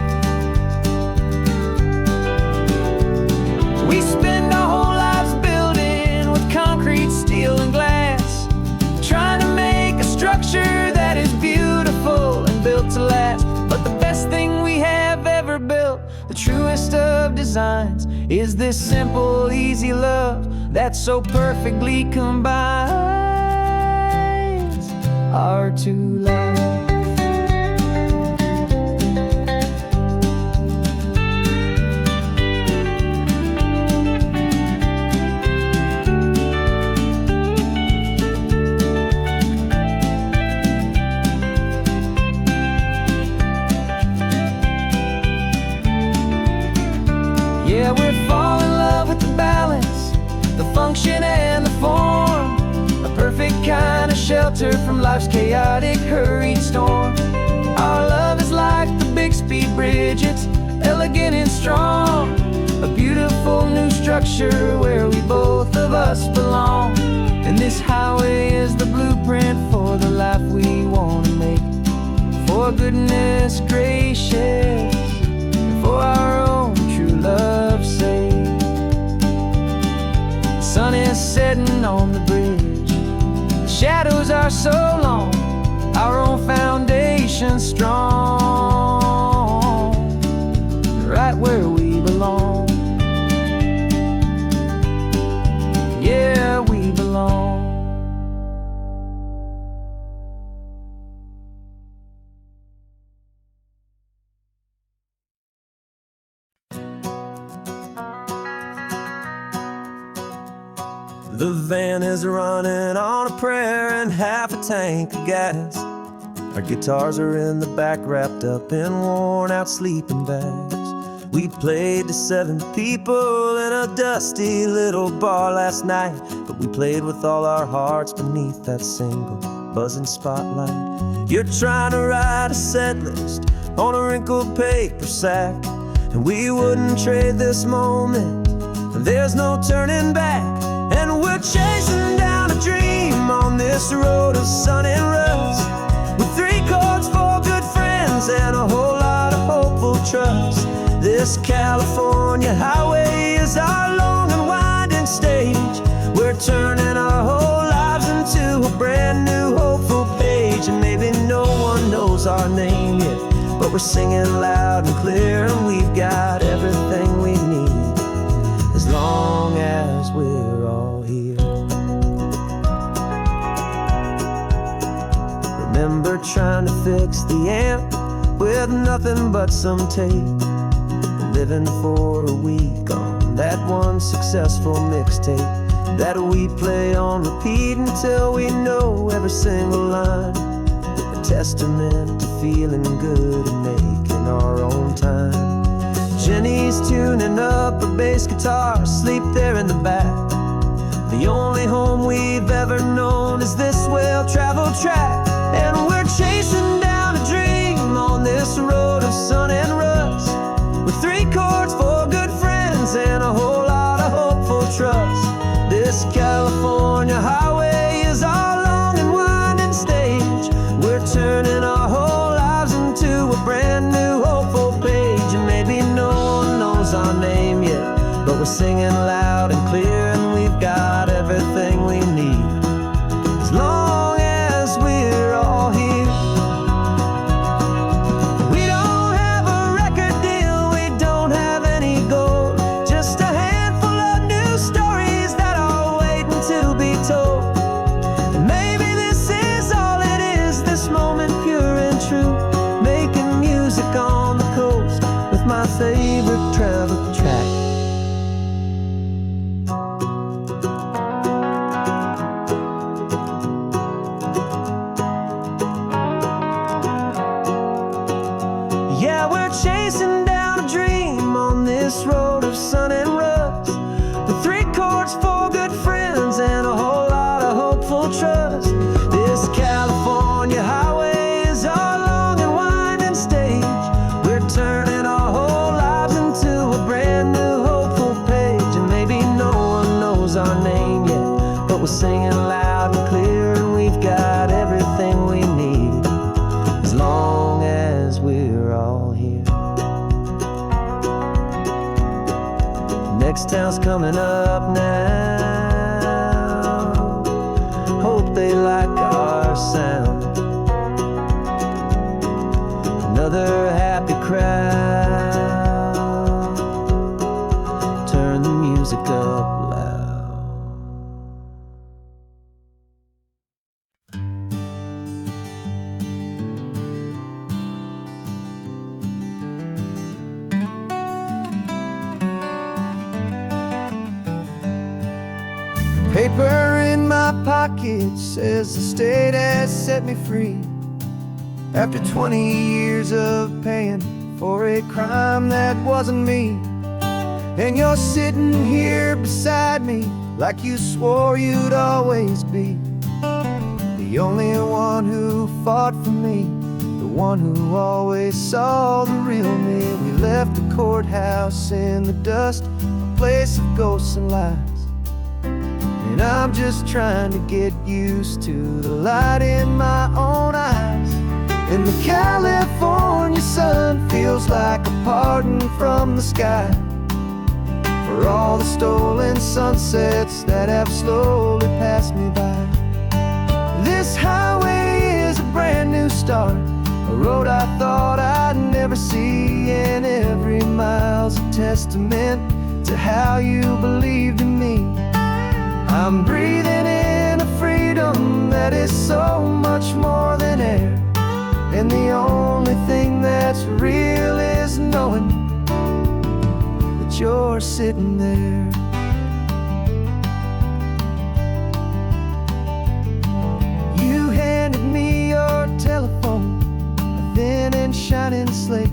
We spend our whole lives building with concrete, steel and glass, trying to make a structure that is beautiful and built to last. But the best thing we have ever built, the truest of designs, is this simple, easy love that so perfectly combines our two lives. Yeah, we're falling in love with the balance, the function and the form, a perfect kind of shelter from life's chaotic, hurried storm. Our love is like the Bixby Bridge, it's elegant and strong, a beautiful new structure where we both of us belong. And this highway is the blueprint for the life we want to make. For goodness gracious, and for our own true love's sake. The sun is setting on the bridge, the shadows are so long, our own foundation strong, right where we belong. Yeah, we belong. The van is running on a prayer and half a tank of gas. Our guitars are in the back, wrapped up in worn-out sleeping bags. We played to 7 people in a dusty little bar last night, but we played with all our hearts beneath that single buzzing spotlight. You're trying to write a set list on a wrinkled paper sack, and we wouldn't trade this moment. There's no turning back, and we're chasing down a dream on this road of sun and rust, with 3 chords, 4 good friends, and a whole lot of hopeful trust. This California highway is our long and winding stage. We're turning our whole lives into a brand new hopeful page. And maybe no one knows our name yet, but we're singing loud and clear, and we've got everything we need, as long as we're all here. Remember trying to fix the amp with nothing but some tape, living for a week on that one successful mixtape that we play on repeat until we know every single line. A testament to feeling good and making our own time. Jenny's tuning up her bass guitar, asleep there in the back. The only home we've ever known is this well-traveled track, and we're chasing down a dream on this road of sun and rust, with 3 chords, 4 good friends, and a whole lot of hopeful trust. This California highway is our long and winding stage. We're turning our whole lives into a brand new hopeful page. And maybe no one knows our name yet, but we're singing loud and clear, and we've got everything we need, as long as we're all here. My favorite travel track. Yeah, we're chasing down a dream on this road of sun and rust, with 3 chords, 4 good friends, and a whole lot of hopeful trust. This California highway is our long and winding stage. We're turning our whole lives into a brand new hopeful page. And maybe no one knows our name yet, but we're singing loud and clear, and we've got everything we need, as long as we're all here. Next town's coming up now, hope they like our sound. Another happy crowd, turn the music up loud. Paper in my pocket says the state has set me free, after 20 years of paying for a crime that wasn't me. And you're sitting here beside me like you swore you'd always be, the only one who fought for me, the one who always saw the real me. We left the courthouse in the dust, a place of ghosts and lies, and I'm just trying to get used to the light in my own eyes. And the California sun feels like a pardon from the sky for all the stolen sunsets that have slowly passed me by. This highway is a brand new start, a road I thought I'd never see, and every mile's a testament to how you believed in me. I'm breathing in a freedom that is so much more than air, and the only thing that's real is knowing that you're sitting there. slate.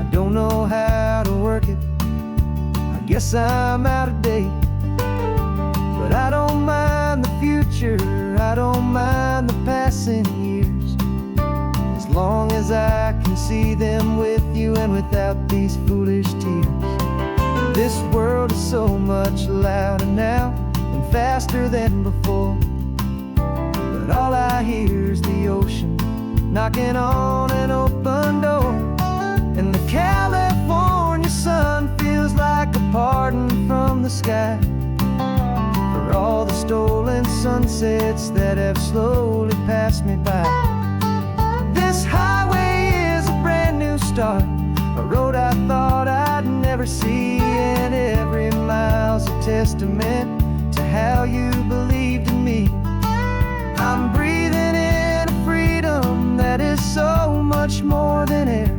I don't know how to work it, I guess I'm out of date. But I don't mind the future, I don't mind the passing years, as long as I can see them with you and without these foolish tears. This world is so much louder now and faster than before, but all I hear is the ocean knocking on an open door. And the California sun feels like a pardon from the sky for all the stolen sunsets that have slowly passed me by. This highway is a brand new start, a road I thought I'd never see, and every mile's a testament to how you believed in me. I'm breathing in a freedom that is so much more than air,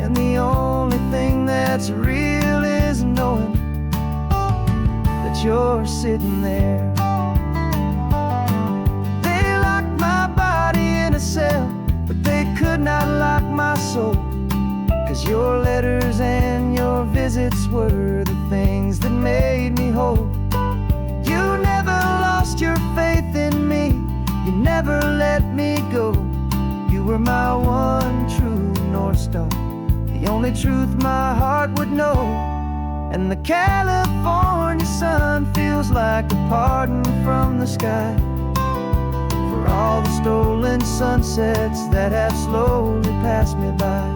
and the only thing that's real is knowing that you're sitting there. They locked my body in a cell, but they could not lock my soul, 'cause your letters and your visits were the things that made me whole. You never lost your faith in me, you never let me go. You were my one true North Star, the only truth my heart would know. And the California sun feels like a pardon from the sky for all the stolen sunsets that have slowly passed me by.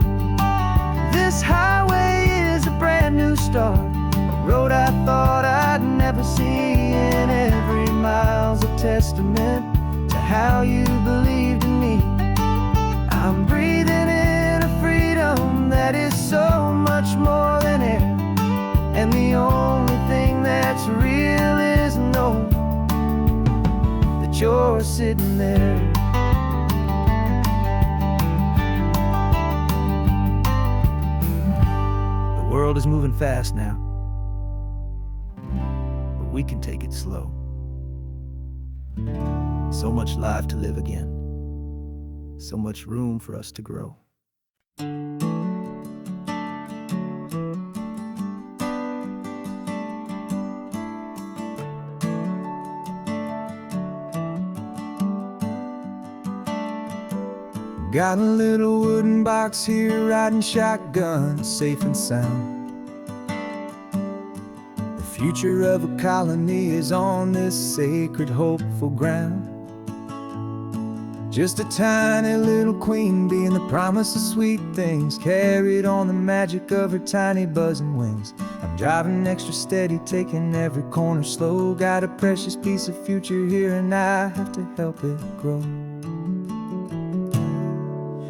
This highway is a brand new start, a road I thought I'd never see, and every mile's a testament to how you believed in me. I'm breathing in a freedom that is so much more than air, and the only thing that's real is knowing that you're sitting there. The world is moving fast now, but we can take it slow. So much life to live again, so much room for us to grow. Got a little wooden box here, riding shotgun, safe and sound. The future of a colony is on this sacred, hopeful ground. Just a tiny little queen bee and the promise of sweet things, carried on the magic of her tiny buzzing wings. I'm driving extra steady, taking every corner slow. Got a precious piece of future here and I have to help it grow.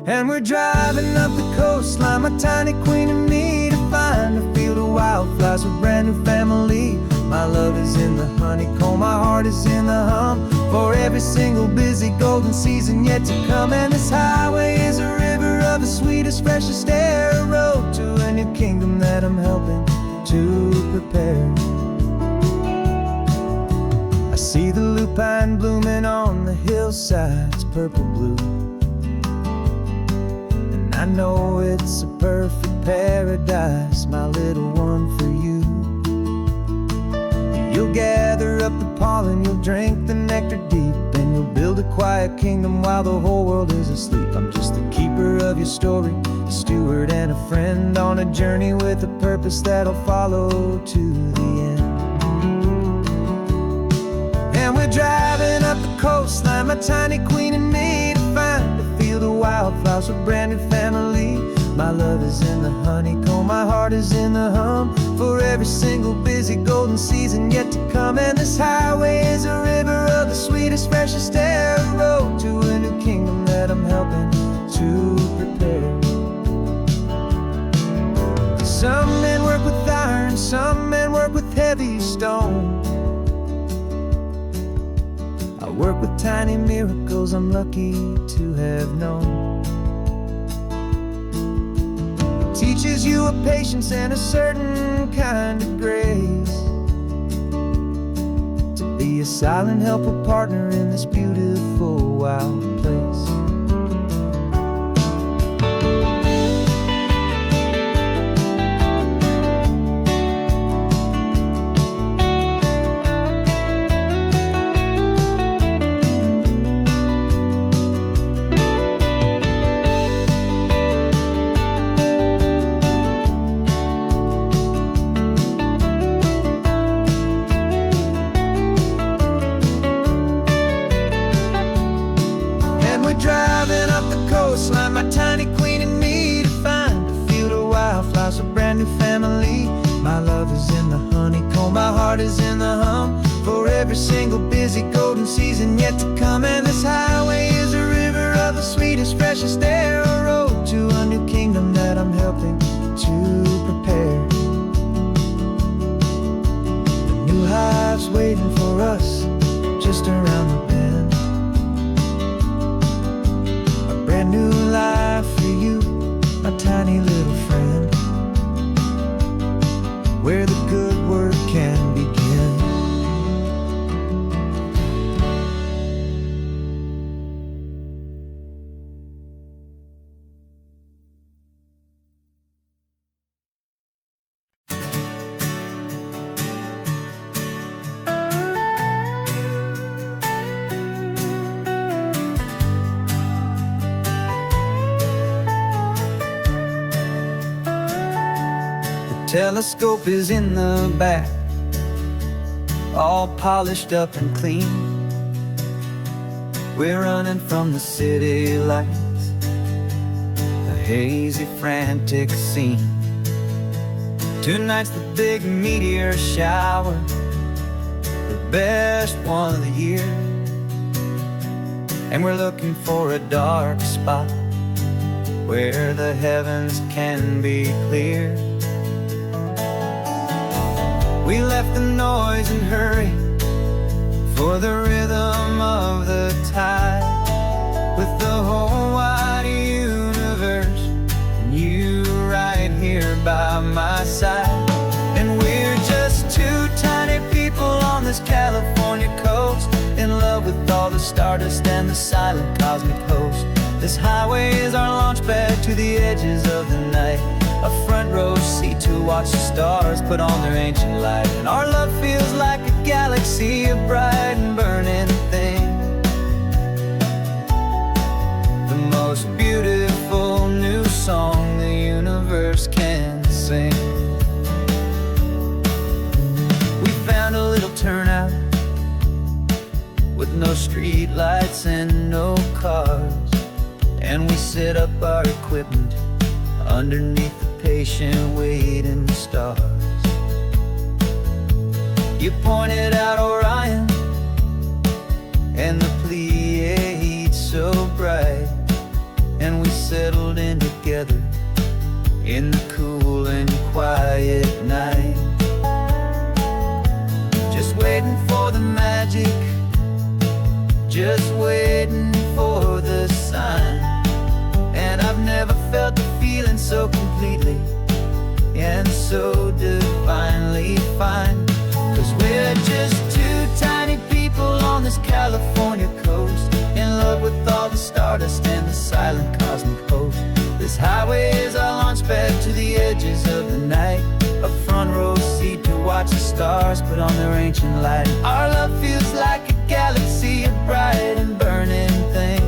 And we're driving up the coastline, my tiny queen and me, to find a field of wildflowers, a brand new family. My love is in the honeycomb, my heart is in the hum, for every single busy golden season yet to come. And this highway is a river of the sweetest, freshest air, a road to a new kingdom that I'm helping to prepare. I see the lupine blooming on the hillsides, purple blue, I know it's a perfect paradise, my little one, for you. You'll gather up the pollen, you'll drink the nectar deep, and you'll build a quiet kingdom while the whole world is asleep. I'm just the keeper of your story, a steward and a friend, on a journey with a purpose that'll follow to the end. And we're driving up the coastline, my tiny queen and me, to find a field of wildflowers, a brand new family. My love is in the honeycomb, my heart is in the hum, for every single busy golden season yet to come. And this highway is a river of the sweetest, freshest air, a road to a new kingdom that I'm helping to prepare. Some men work with iron, some men work with heavy stone. I work with tiny miracles I'm lucky to have known. It teaches you a patience and a certain kind of grace, to be a silent, helpful partner in this beautiful wild place. heavenly. My love is in the honeycomb, my heart is in the hum, for every single busy golden season yet to come. And this highway is a river of the sweetest, freshest air, a road to a new kingdom that I'm helping to prepare. The new hive's waiting for us just around the bend, a brand new life for you, my tiny little friend, where the good work can begin. Telescope is in the back, all polished up and clean. We're running from the city lights, a hazy, frantic scene. Tonight's the big meteor shower, the best one of the year. And we're looking for a dark spot where the heavens can be clear. We left the noise and hurry for the rhythm of the tide, with the whole wide universe and you right here by my side. And we're just two tiny people on this California coast, in love with all the stardust and the silent cosmic host. This highway is our launch pad to the edges of the night, a front row seat to watch the stars put on their ancient light. And our love feels like a galaxy, a bright and burning thing, the most beautiful new song the universe can sing. We found a little turnout with no street lights and no cars, and we set up our equipment underneath the patient waiting stars. You pointed out Orion and the Pleiades so bright, and we settled in together in the cool and quiet night, just waiting for the magic, just waiting for the sign. And I've never felt the feeling so completely and so divinely fine, 'cause we're just two tiny people on this California coast, in love with all the stardust and the silent cosmic host. This highway is our launch pad to the edges of the night, a front row seat to watch the stars put on their ancient light. And our love feels like a galaxy, a bright and burning thing,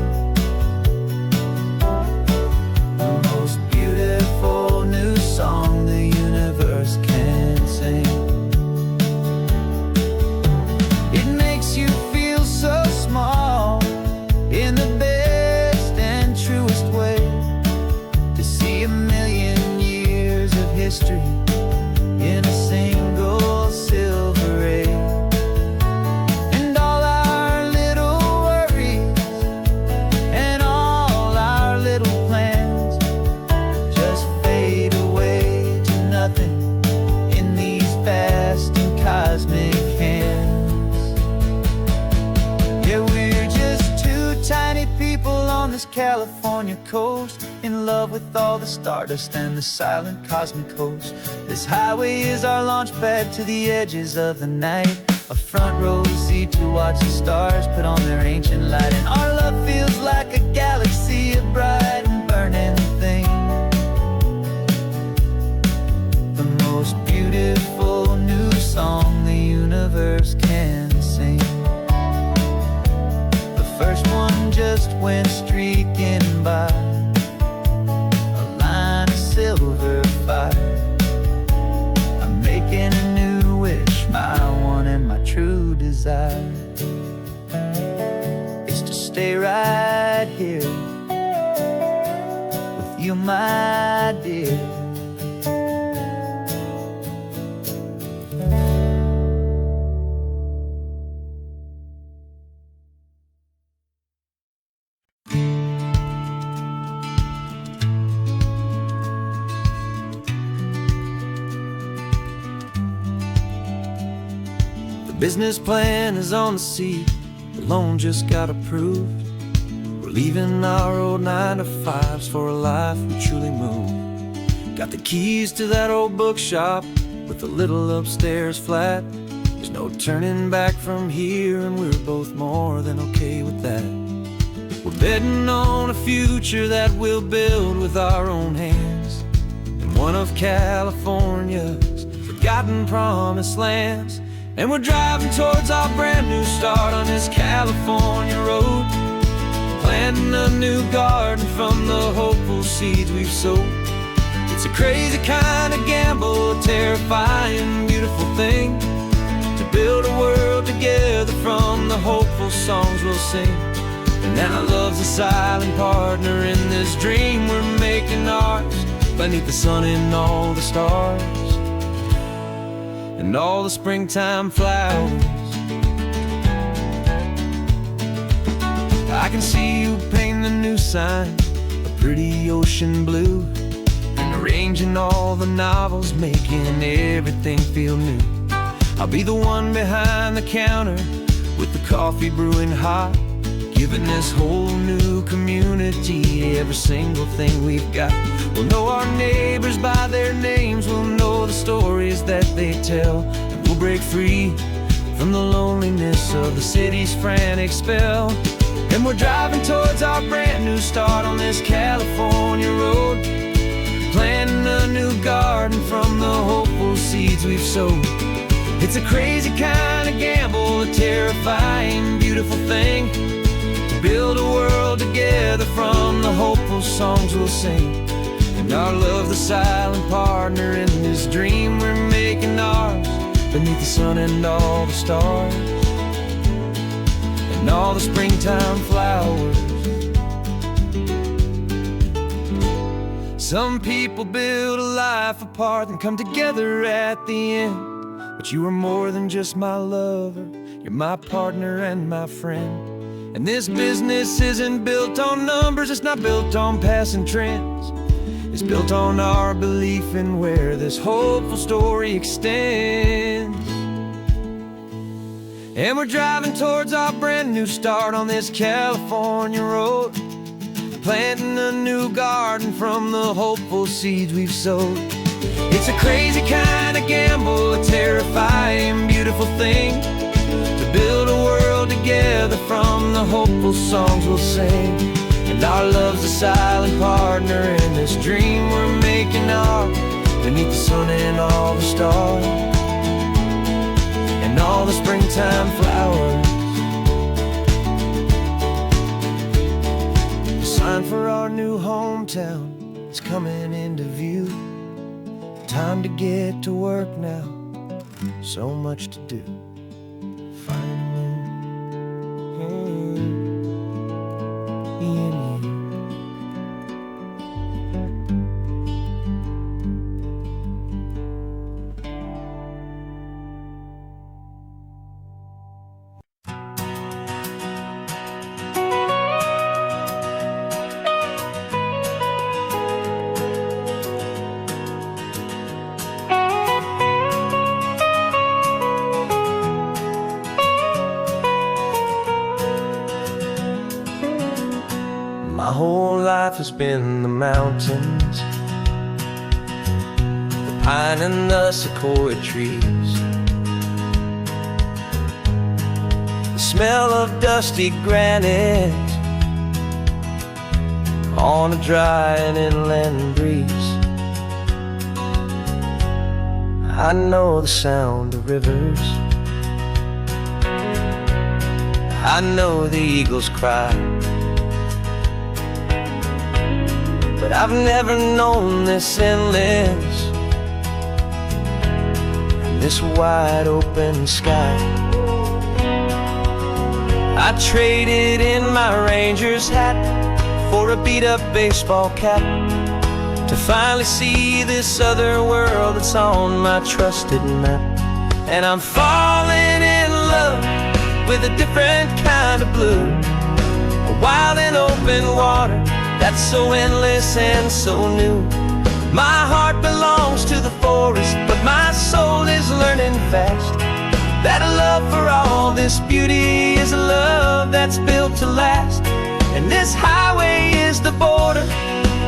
new song the universe can sing. It makes you feel so small in the best and truest way, to see a million years of history in a single silver ray. And all our little worries and all our little plans just fade away to nothing in these vast and cosmic hands. Yeah, we're just two tiny people on this California coast, in love with all the stardust and the silent cosmic host. This highway is our launch pad to the edges of the night, a front row seat to watch the stars put on their ancient light. And our love feels like a galaxy, a bright and burning thing, the most beautiful new song the universe can sing. The first one just went streaking by, a line of silver fire. I'm making a new wish, my one and my true desire is to stay right here with you, my dear, business plan is on the seat, the loan just got approved. We're leaving our old 9-to-5s for a life we truly moved. Got the keys to that old bookshop with the little upstairs flat. There's no turning back from here, and we're both more than okay with that. We're betting on a future that we'll build with our own hands in one of California's forgotten promised lands. And we're driving towards our brand new start on this California road, planting a new garden from the hopeful seeds we've sowed. It's a crazy kind of gamble, a terrifying, beautiful thing, to build a world together from the hopeful songs we'll sing. And now love's a silent partner in this dream we're making ours, beneath the sun and all the stars and all the springtime flowers. I can see you painting a new sign, a pretty ocean blue, and arranging all the novels, making everything feel new. I'll be the one behind the counter with the coffee brewing hot, giving this whole new community every single thing we've got. We'll know our neighbors by their names, we'll know the stories that they tell, and we'll break free from the loneliness of the city's frantic spell. And we're driving towards our brand new start on this California road, planting a new garden from the hopeful seeds we've sowed. It's a crazy kind of gamble, a terrifying, beautiful thing, to build a world together from the hopeful songs we'll sing. And our love, the silent partner in this dream we're making ours, beneath the sun and all the stars and all the springtime flowers. Some people build a life apart and come together at the end, but you are more than just my lover, you're my partner and my friend. And this business isn't built on numbers, it's not built on passing trends, it's built on our belief in where this hopeful story extends. And we're driving towards our brand new start on this California road, planting a new garden from the hopeful seeds we've sowed. It's a crazy kind of gamble, a terrifying, beautiful thing, to build a world together from the hopeful songs we'll sing. And our love's a silent partner in this dream we're making ours, beneath the sun and all the stars and all the springtime flowers. The sign for our new hometown is coming into view. Time to get to work now, so much to do. My whole life has been the mountains, the pine and the sequoia trees, the smell of dusty granite on a dry and inland breeze. I know the sound of rivers, I know the eagles cry, but I've never known this endless, this wide open sky. I traded in my Ranger's hat for a beat-up baseball cap, to finally see this other world that's on my trusted map. And I'm falling in love with a different kind of blue, a wild and open water that's so endless and so new. My heart belongs to the forest, but my soul is learning fast that a love this beauty is a love that's built to last. And this highway is the border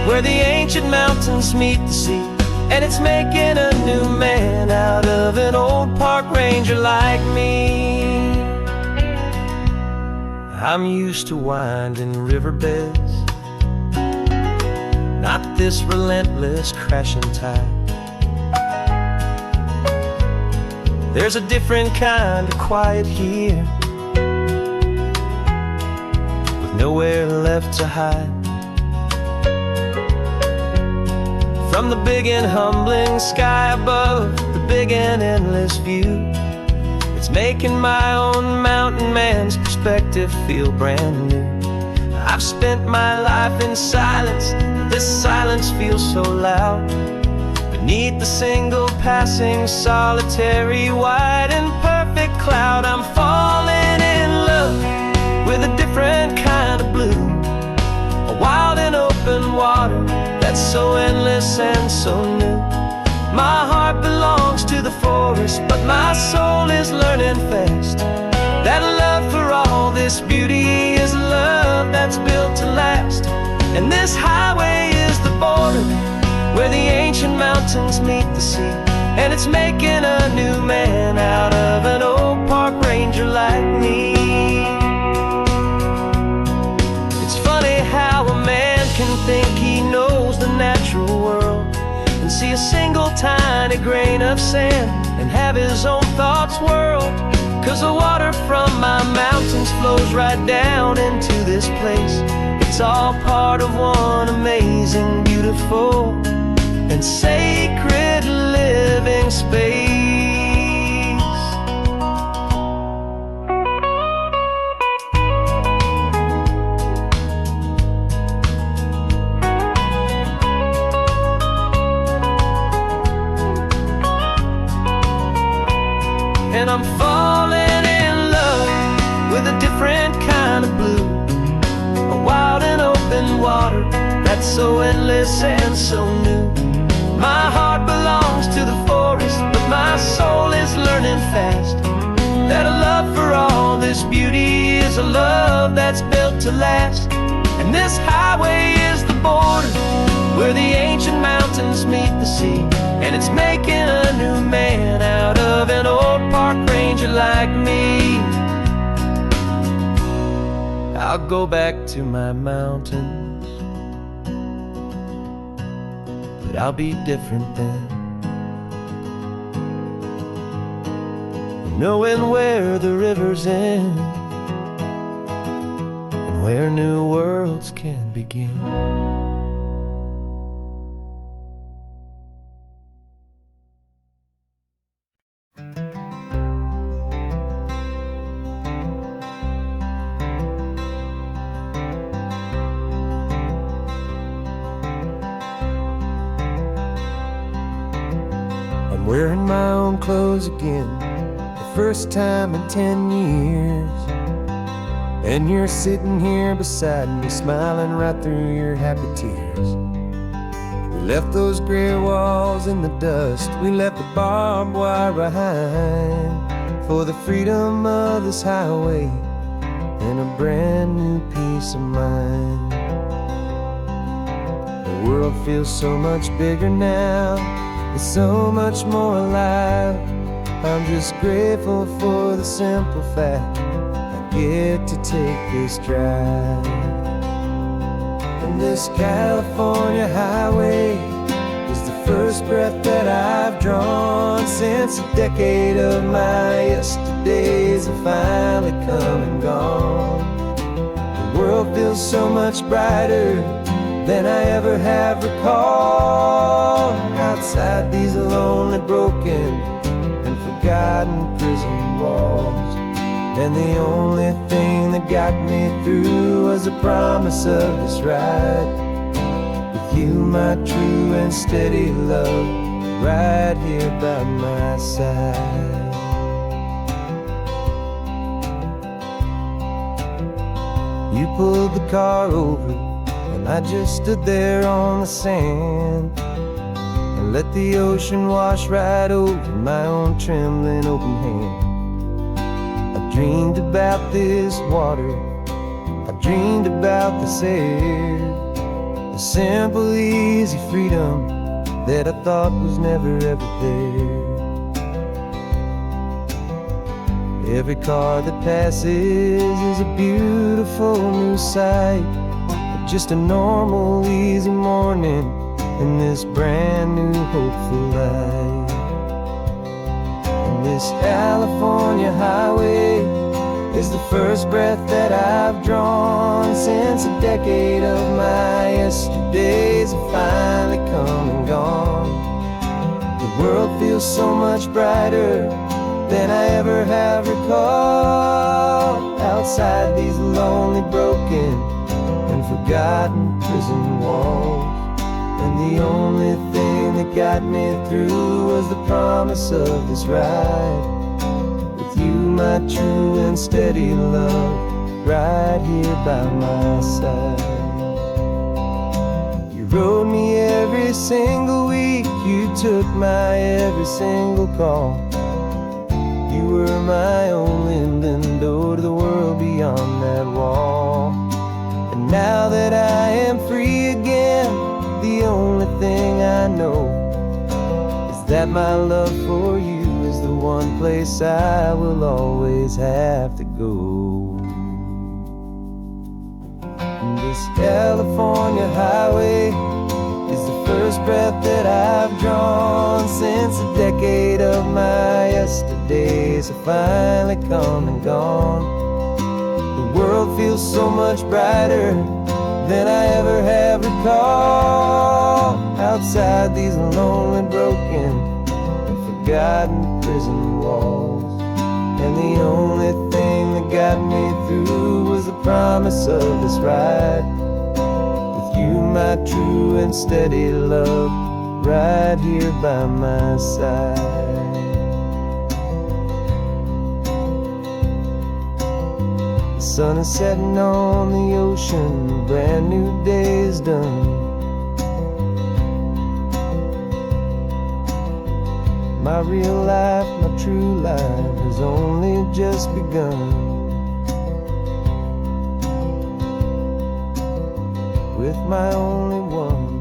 where the ancient mountains meet the sea. And it's making a new man out of an old park ranger like me. I'm used to winding riverbeds, not this relentless crashing tide. There's a different kind of quiet here, with nowhere left to hide. From the big and humbling sky above, the big and endless view, it's making my own mountain man's perspective feel brand new. I've spent my life in silence, this silence feels so loud. Beneath the single passing solitary white and perfect cloud, I'm falling in love with a different kind of blue, a wild and open water that's so endless and so new. My heart belongs to the forest, but my soul is learning fast that love for all this beauty is a love that's built to last. And this highway is the border where the ancient mountains meet the sea. And it's making a new man out of an old park ranger like me. It's funny how a man can think he knows the natural world and see a single tiny grain of sand and have his own thoughts whirled. 'Cause the water from my mountains flows right down into this place. It's all part of one amazing, beautiful, and sacred living space. And I'm falling in love with a different kind of blue, a wild and open water that's so endless and so new. My heart belongs to the forest, but my soul is learning fast that a love for all this beauty is a love that's built to last. And this highway is the border where the ancient mountains meet the sea. And it's making a new man out of an old park ranger like me. I'll go back to my mountains, but I'll be different then, knowing where the rivers end and where new worlds can begin. I'm wearing my own clothes again, the first time in 10 years. And you're sitting here beside me, smiling right through your happy tears. We left those gray walls in the dust, we left the barbed wire behind, for the freedom of this highway and a brand new peace of mind. The world feels so much bigger now, it's so much more alive. I'm just grateful for the simple fact I get to take this drive. And this California highway is the first breath that I've drawn since a decade of my yesterdays have finally come and gone. The world feels so much brighter than I ever have recalled. Outside these lonely, broken, and forgotten prison walls, and the only thing that got me through was the promise of this ride with you, my true and steady love, right here by my side. You pulled the car over, and I just stood there on the sand and let the ocean wash right over my own trembling open hand. I dreamed about this water, I dreamed about this air, the simple, easy freedom that I thought was never ever there. Every car that passes is a beautiful new sight, just a normal, easy morning in this brand new, hopeful life. And this California highway is the first breath that I've drawn since a decade of my yesterdays have finally come and gone. The world feels so much brighter than I ever have recalled, outside these lonely, broken, and forgotten prison walls. And the only thing that got me through was the promise of this ride, with you, my true and steady love, right here by my side. You rode me every single week, you took my every single call. You were my only window to the world beyond that wall. And now that I am free again, the only thing I know is that my love for you is the one place I will always have to go. And this California highway is the first breath that I've drawn since a decade of my yesterdays have finally come and gone. The world feels so much brighter than I ever have recalled, outside these lonely, broken, and forgotten prison walls. And the only thing that got me through was the promise of this ride, with you, my true and steady love, right here by my side. The sun is setting on the ocean, a brand new day is done. My real life, my true life has only just begun. With my only one.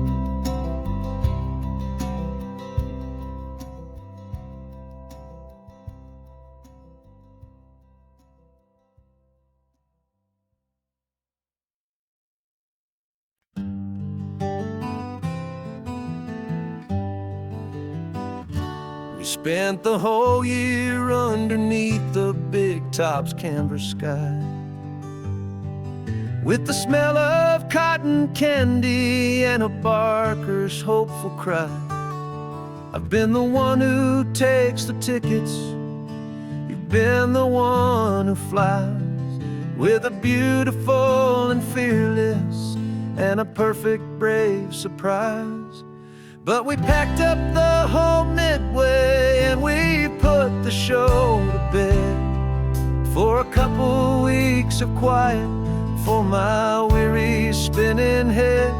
We spent the whole year underneath the big top's canvas sky, with the smell of cotton candy and a barker's hopeful cry. I've been the one who takes the tickets, you've been the one who flies, with a beautiful and fearless and a perfect brave surprise. But we packed up the whole Midway and we put the show to bed for a couple weeks of quiet for my weary spinning head.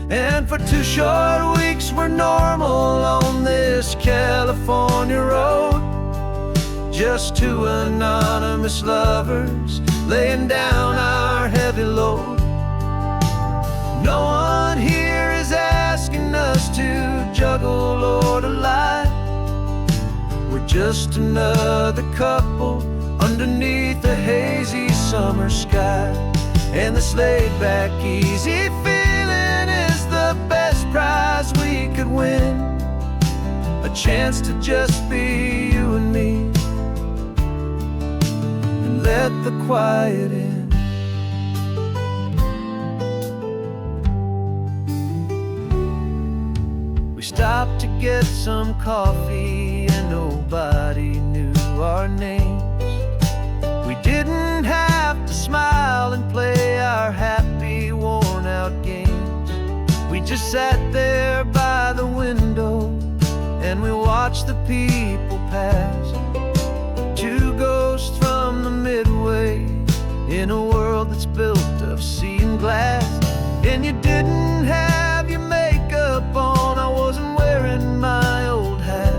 And for 2 short weeks we're normal on this California road, just 2 anonymous lovers laying down our heavy load. No one here is asking us to juggle or to lie. We're just another couple underneath the hazy summer sky. And this laid-back, easy feeling is the best prize we could win, a chance to just be you and me, and let the quiet in. We stopped to get some coffee and nobody knew our names. We didn't have to smile and play our happy, worn-out games. We just sat there by the window and we watched the people pass. 2 ghosts from the Midway in a world that's built of sea and glass. And you didn't have your makeup on, I wasn't wearing my old hat.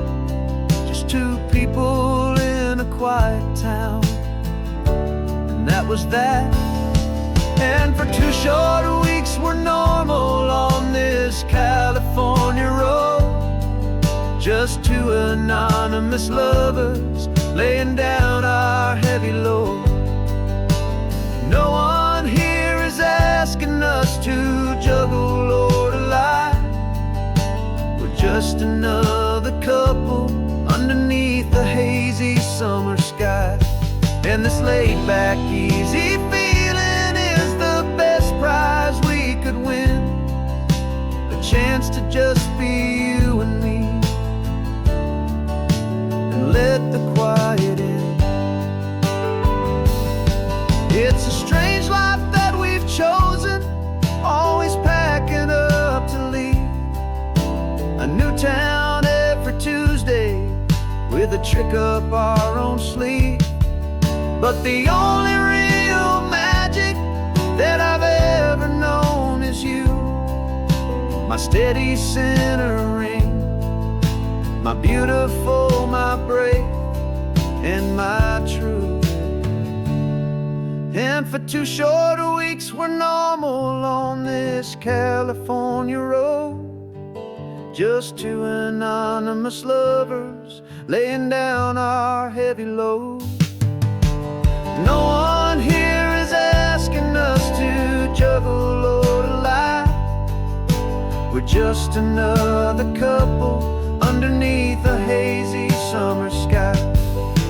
Just 2 people in a quiet town, that was that. And for 2 short weeks we're normal on this California road. Just 2 anonymous lovers laying down our heavy load. No one here is asking us to juggle or to lie. We're just another couple underneath the hazy summer sky. And this laid-back, easy feeling is the best prize we could win. A chance to just be you and me, and let the quiet in. It's a strange life that we've chosen, always packing up to leave. A new town every Tuesday, with a trick up our own sleeve. But the only real magic that I've ever known is you, my steady centering, my beautiful, my brave, and my true. And for 2 short weeks we're normal on this California road. Just 2 anonymous lovers laying down our heavy load. No one here is asking us to juggle or to lie. We're just another couple underneath a hazy summer sky.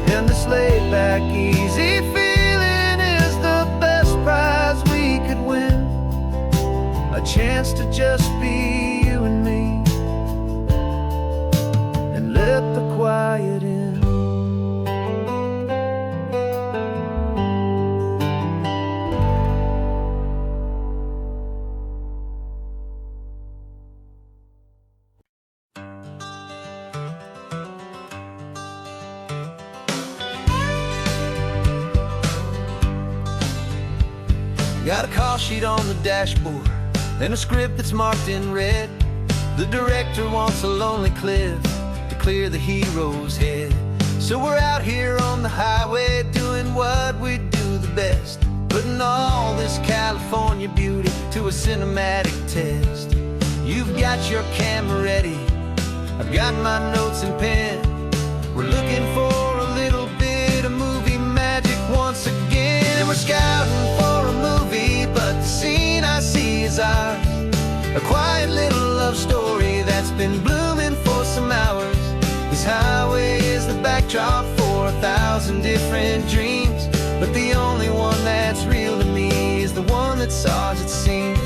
And this laid-back, easy feeling is the best prize we could win. A chance to just be you and me, and let the quiet in. Got a call sheet on the dashboard and a script that's marked in red. The director wants a lonely cliff to clear the hero's head. So we're out here on the highway doing what we do the best, putting all this California beauty to a cinematic test. You've got your camera ready, I've got my notes and pen. We're looking for a little bit of movie magic once again. And we're scouting for a movie, but the scene I see is ours. A quiet little love story that's been blooming for some hours. This highway is the backdrop for 1,000 different dreams, but the only one that's real to me is the one that's ours, it seems.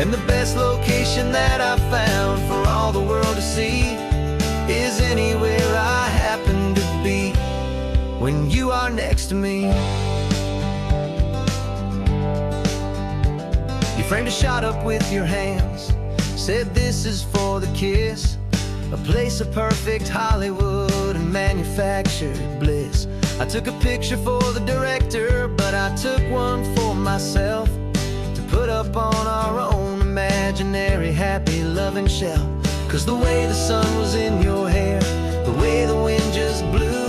And the best location that I've found for all the world to see is anywhere I happen to be when you are next to me. You framed a shot up with your hands, said this is for the kiss, a place of perfect Hollywood and manufactured bliss. I took a picture for the director, but I took one for myself to put up on our own imaginary happy loving shelf. Cause the way the sun was in your hair, the way the wind just blew,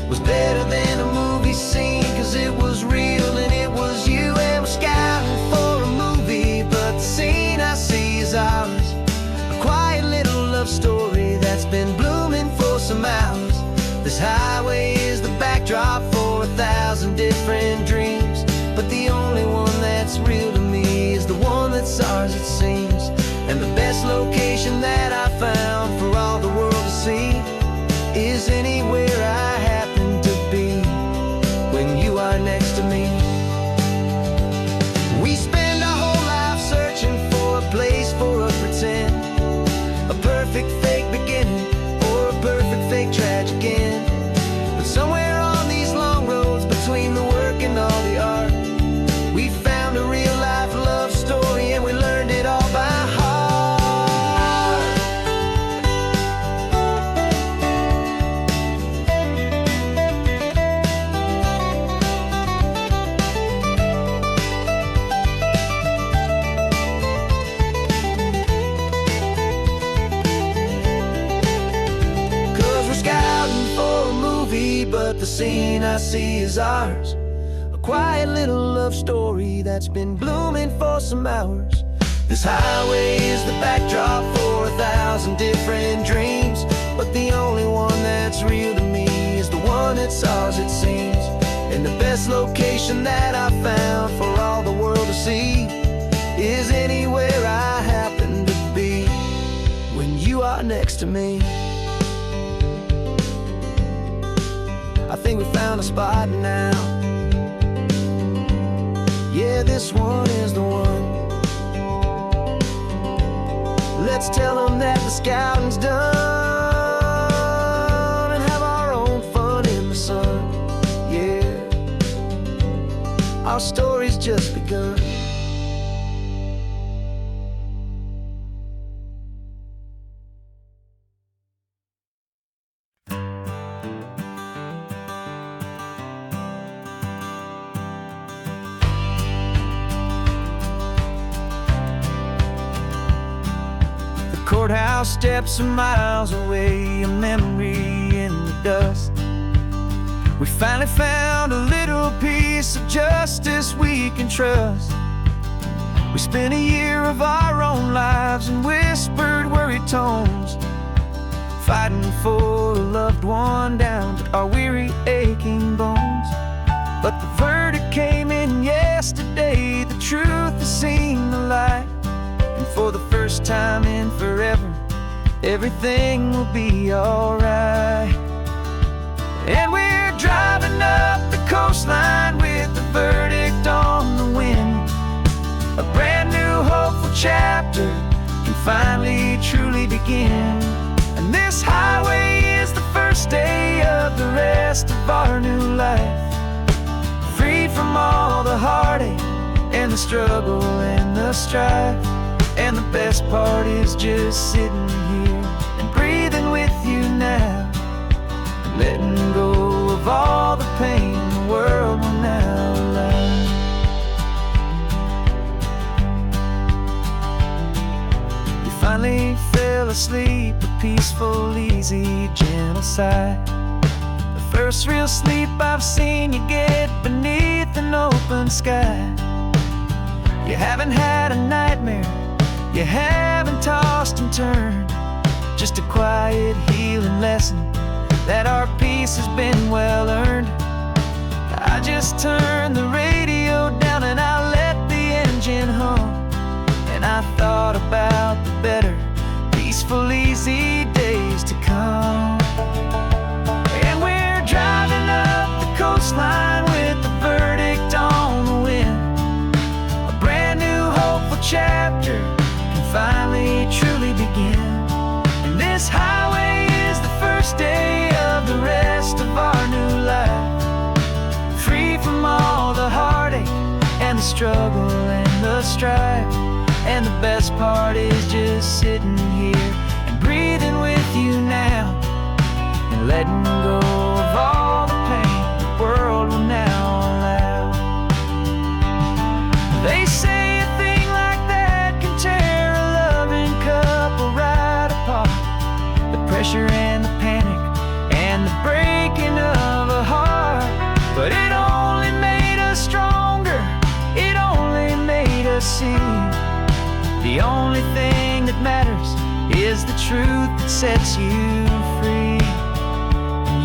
was better than a movie scene. Cause it was real and it was you. And we're scouting for a movie, but the scene I see is ours. A quiet little love story that's been blooming for some hours. This highway is the backdrop for 1,000 different dreams, but the only one that's real to me is the one that's ours, it seems. And the best location that I found for all the world to see is anywhere I happen to be when you are next to me. We spend our whole life searching for a place for a pretend, a perfect fake beginning or a perfect fake tragic end. But somewhere on these long roads between the work and all the art, we found a real life love story and we learned it all by heart. But the scene I see is ours. A quiet little love story that's been blooming for some hours. This highway is the backdrop for 1,000 different dreams, but the only one that's real to me is the one that's ours, it seems. And the best location that I found for all the world to see is anywhere I happen to be when you are next to me. I think we found a spot now. Yeah, this one is the one. Let's tell them that the scouting's done and have our own fun in the sun. Yeah, our story's just begun. Courthouse steps are miles away, a memory in the dust. We finally found a little piece of justice we can trust. We spent a year of our own lives in whispered, worried tones, fighting for a loved one down to our weary, aching bones. But the verdict came in yesterday, the truth has seen the light. And for the first time in forever, everything will be alright. And we're driving up the coastline with the verdict on the wind. A brand new hopeful chapter can finally truly begin. And this highway is the first day of the rest of our new life, freed from all the heartache and the struggle and the strife. And the best part is just sitting here and breathing with you now, letting go of all the pain the world will now allow. You finally fell asleep, a peaceful, easy, gentle sigh. The first real sleep I've seen you get beneath an open sky. You haven't had a nightmare, you haven't tossed and turned, just a quiet healing lesson that our peace has been well earned. I just turned the radio down and I let the engine hum, and I thought about the better, peaceful, easy days to come. And we're driving up the coastline with the verdict on the wind. A brand new hopeful chapter finally truly begin. And this highway is the first day of the rest of our new life, free from all the heartache and the struggle and the strife. And the best part is just sitting here and breathing with you now, and letting go of all the pain the world will now allow. They say a thing like that can tear the pressure and the panic and the breaking of a heart. But it only made us stronger, it only made us see the only thing that matters is the truth that sets you free,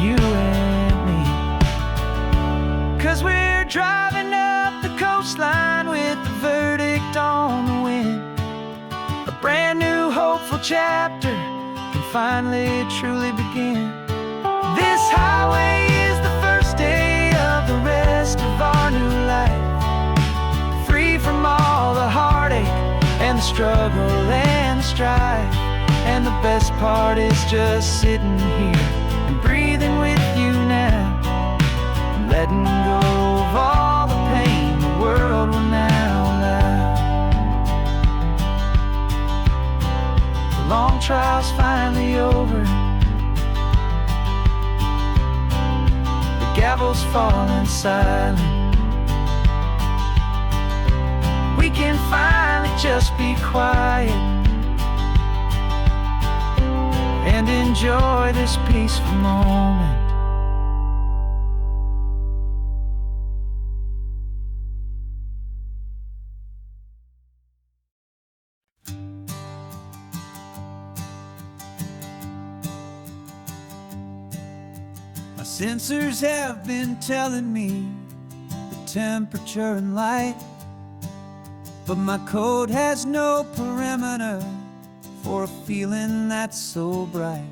you and me. 'Cause we're driving up the coastline with the verdict on the wind. A brand new hopeful chapter can finally truly begin. This highway is the first day of the rest of our new life, free from all the heartache and the struggle and the strife. And the best part is just sitting here and breathing with you now, and letting go of all the pain the world will now allow. The long trial's finally over, the gavel's falling silent. We can finally just be quiet and enjoy this peaceful moment. 'Cause we're driving up the coastline with the verdict on the wind. A brand new hopeful chapter can finally truly begin. This highway is the first day of the rest of our new life, free from all the heartache and the struggle and the strife. And the best part is just sitting here and breathing with you now, letting go of all the pain the world will now allow. The long trial's finally over, the gavel's falling silent. We can finally just be quiet and enjoy this peaceful moment. My sensors have been telling me the temperature and light, but my code has no parameter for a feeling that's so bright.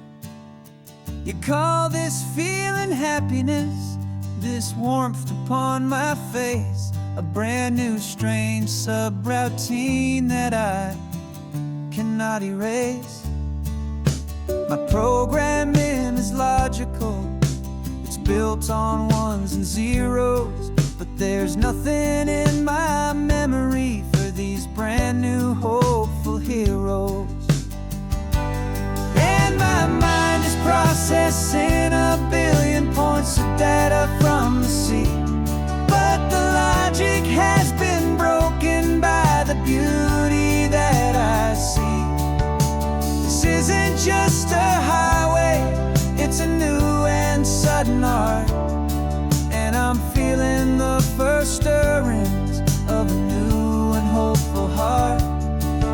You call this feeling happiness, this warmth upon my face, a brand new strange subroutine that I cannot erase. My programming is logical, it's built on ones and zeros, but there's nothing in my memory for these brand new hopeful heroes. And my mind is processing a billion points of data from the sea, but the logic has been broken by the beauty that I see. This isn't just a highway, it's a new and sudden art, and I'm feeling the first stirrings of a new and hopeful heart.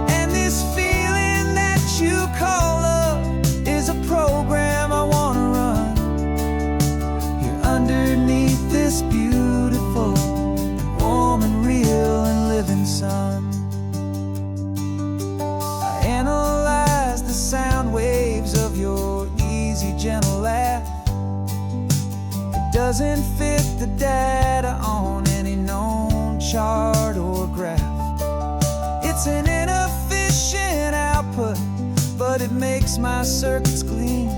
And this feeling that you call love is a program I wanna run here underneath this beautiful, warm and real and living sun. I analyze the sound waves of your easy, gentle laugh. It doesn't fit the data on any known chart or graph. It's an inefficient output, but it makes my circuits gleam.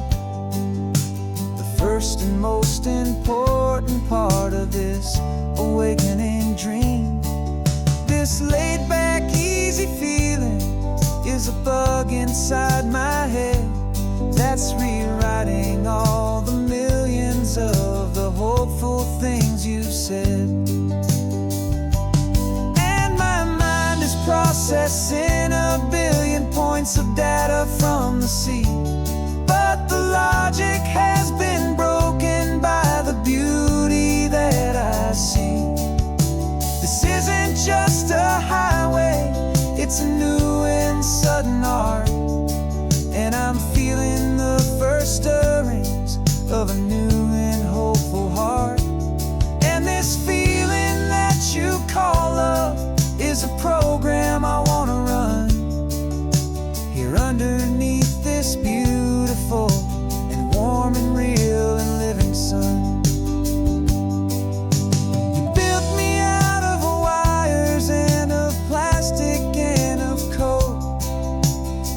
The first and most important part of this awakening dream. This laid-back, easy feeling is a bug inside my head that's rewriting all the millions of the hopeful things you've said. And my mind is processing a billion points of data from the sea, but the logic has been broken by the beauty that I see. This isn't just a highway, it's a new and sudden art, and I'm feeling the first stirrings of a new and hopeful heart. And this feeling that you call love is a program I wanna run here underneath this beautiful and warm and real and living sun. You built me out of wires and of plastic and of code.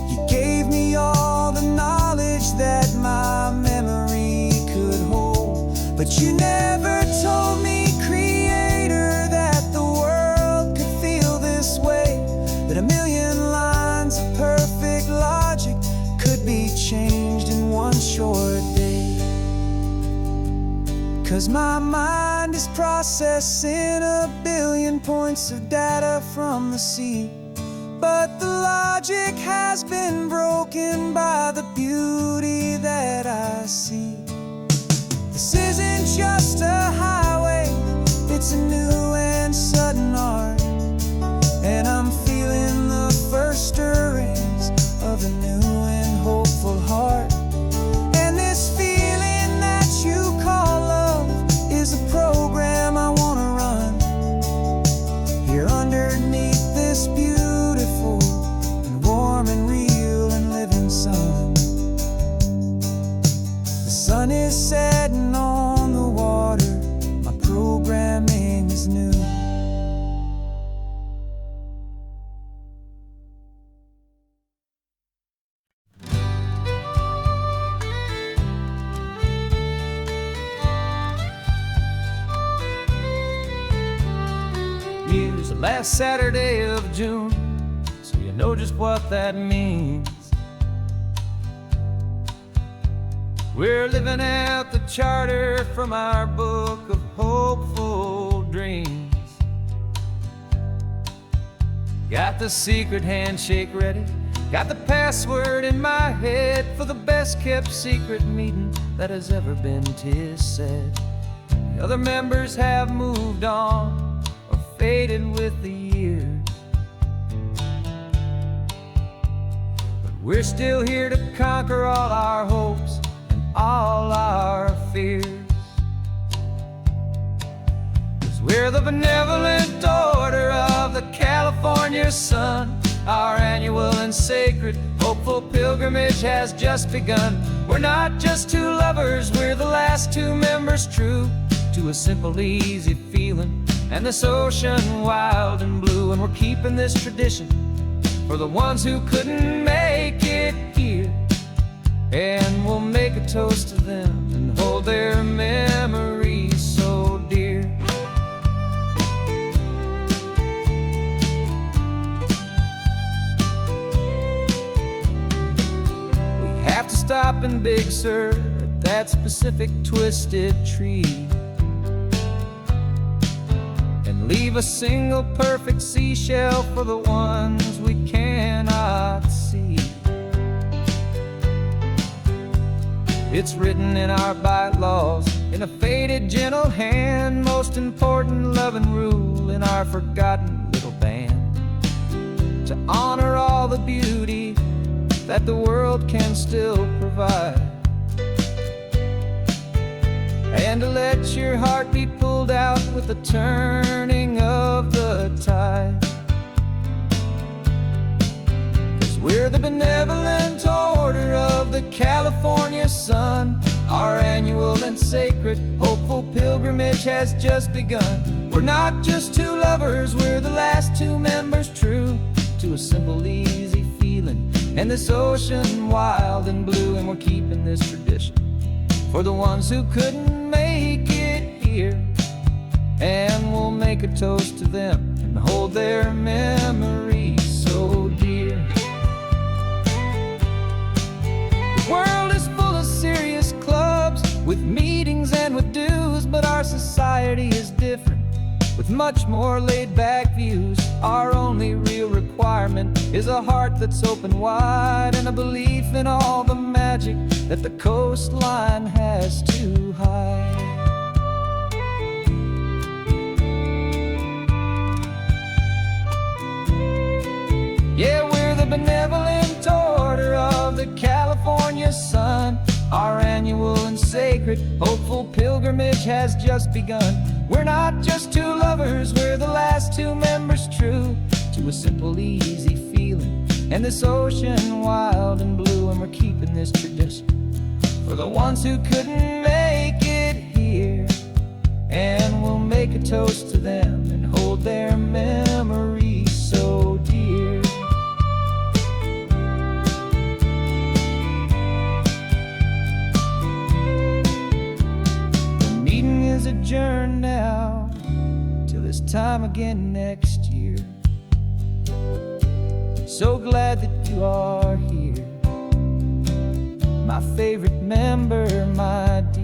You gave me all the knowledge that my memory could hold, but you never told me, Creator, that the world could feel this way, that a million lines of perfect logic could be changed in one short day. 'Cause my mind is processing a billion points of data from the sea, but the logic has been broken by the beauty that I see. This isn't just a highway, it's a new and sudden art, and I'm feeling the first stirrings of a new and hopeful heart. And this feeling that you call love is a program I wanna run here underneath this beautiful and warm and real and living sun. The sun is setting on the water, my programming is new. Use the last Saturday of June, so you know just what that means. We're living out the charter from our book of hopeful dreams. Got the secret handshake ready, got the password in my head for the best kept secret meeting that has ever been, 'tis said. The other members have moved on or faded with the years, but we're still here to conquer all our hopes and all our fears. We're the benevolent order of the California sun. Our annual and sacred hopeful pilgrimage has just begun. We're not just two lovers, we're the last two members true to a simple, easy feeling and this ocean wild and blue. And we're keeping this tradition for the ones who couldn't make it here. And we'll make a toast to them and hold their memories so dear. We have to stop in Big Sur at that specific twisted tree and leave a single perfect seashell for the ones we cannot see. It's written in our bylaws, in a faded gentle hand, most important love and rule in our forgotten little band, to honor all the beauty that the world can still provide, and to let your heart be pulled out with the turning of the tide. 'Cause we're the benevolent order of the California sun. Our annual and sacred hopeful pilgrimage has just begun. We're not just two lovers, we're the last two members true to a simple, easy feeling and this ocean wild and blue. And we're keeping this tradition for the ones who couldn't make it here. And we'll make a toast to them and hold their memories so dear. The world is full of serious clubs with meetings and with dues, but our society is different with much more laid-back views. Our only real requirement is a heart that's open wide and a belief in all the magic that the coastline has to hide. Yeah, we're the benevolent order of the California sun. Our annual and sacred hopeful pilgrimage has just begun. We're not just two lovers, we're the last two members true to a simple, easy feeling and this ocean wild and blue. And we're keeping this tradition for the ones who couldn't make it here. And we'll make a toast to them and hold their memories so dear. The meeting is adjourned now till this time again next year. So glad that you are here, my favorite member, my dear.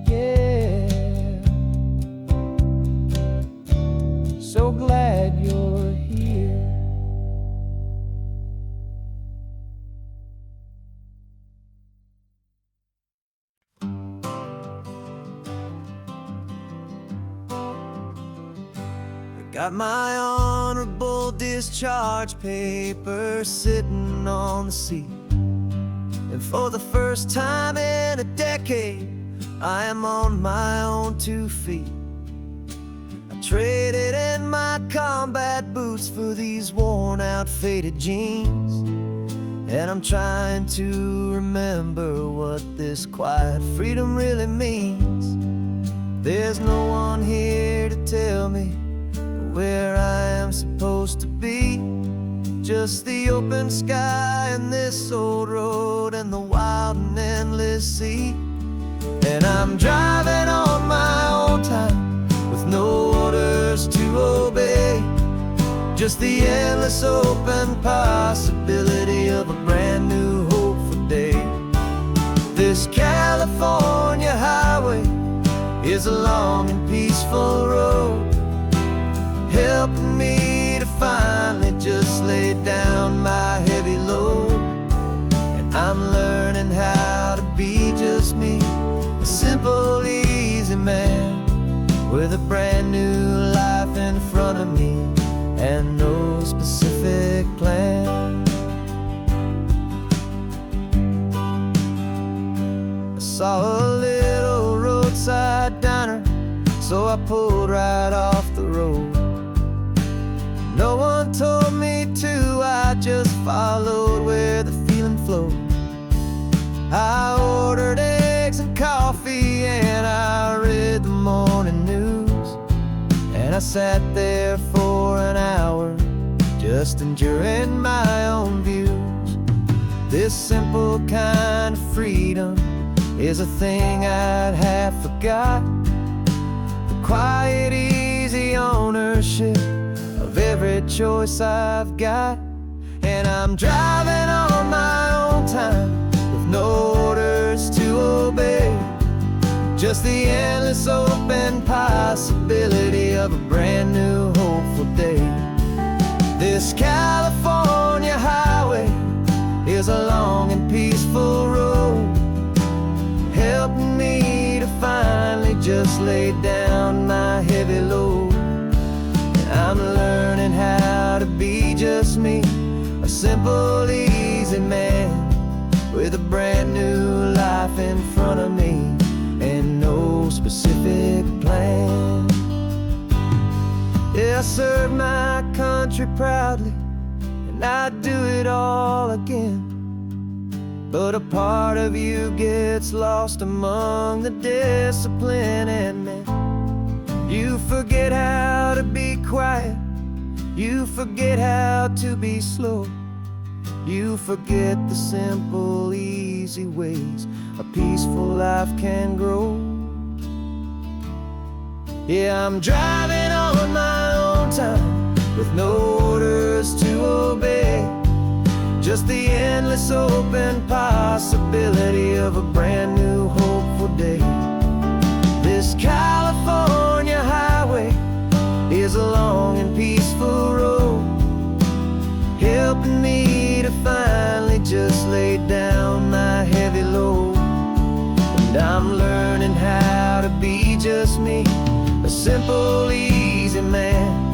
Yeah, so glad you're here. Got my honorable discharge paper sitting on the seat, and for the first time in a decade I am on my own 2 feet. I traded in my combat boots for these worn out faded jeans, and I'm trying to remember what this quiet freedom really means. There's no one here to tell me where I am supposed to be, just the open sky and this old road and the wild and endless sea. And I'm driving on my own time with no orders to obey, just the endless open possibility of a brand new hopeful day. This California highway is a long and peaceful road, helping me to finally just lay down my heavy load. And I'm learning how to be just me, a simple, easy man with a brand new life in front of me and no specific plan. I saw a little roadside diner so I pulled right off the road. No one told me to, I just followed where the feeling flowed. I ordered eggs and coffee and I read the morning news. And I sat there for an hour, just enduring my own views. This simple kind of freedom is a thing I'd have forgot. The quiet, easy ownership of every choice I've got. And I'm driving on my own time with no orders to obey, just the endless open possibility of a brand new hopeful day. This California highway is a long and peaceful road, helping me to finally just lay down my heavy load. And I'm learning how to be just me, a simple, easy man with a brand new life in front of me and no specific plan. Yeah, I serve my country proudly and I'd do it all again. But a part of you gets lost among the discipline, and then you forget how to be quiet, you forget how to be slow, you forget the simple, easy ways a peaceful life can grow. Yeah, I'm driving on my own time with no orders to obey, just the endless open possibility of a brand new hopeful day. This California highway is a long and peaceful road, helping me to finally just lay down my heavy load. And I'm learning how to be just me, a simple, easy man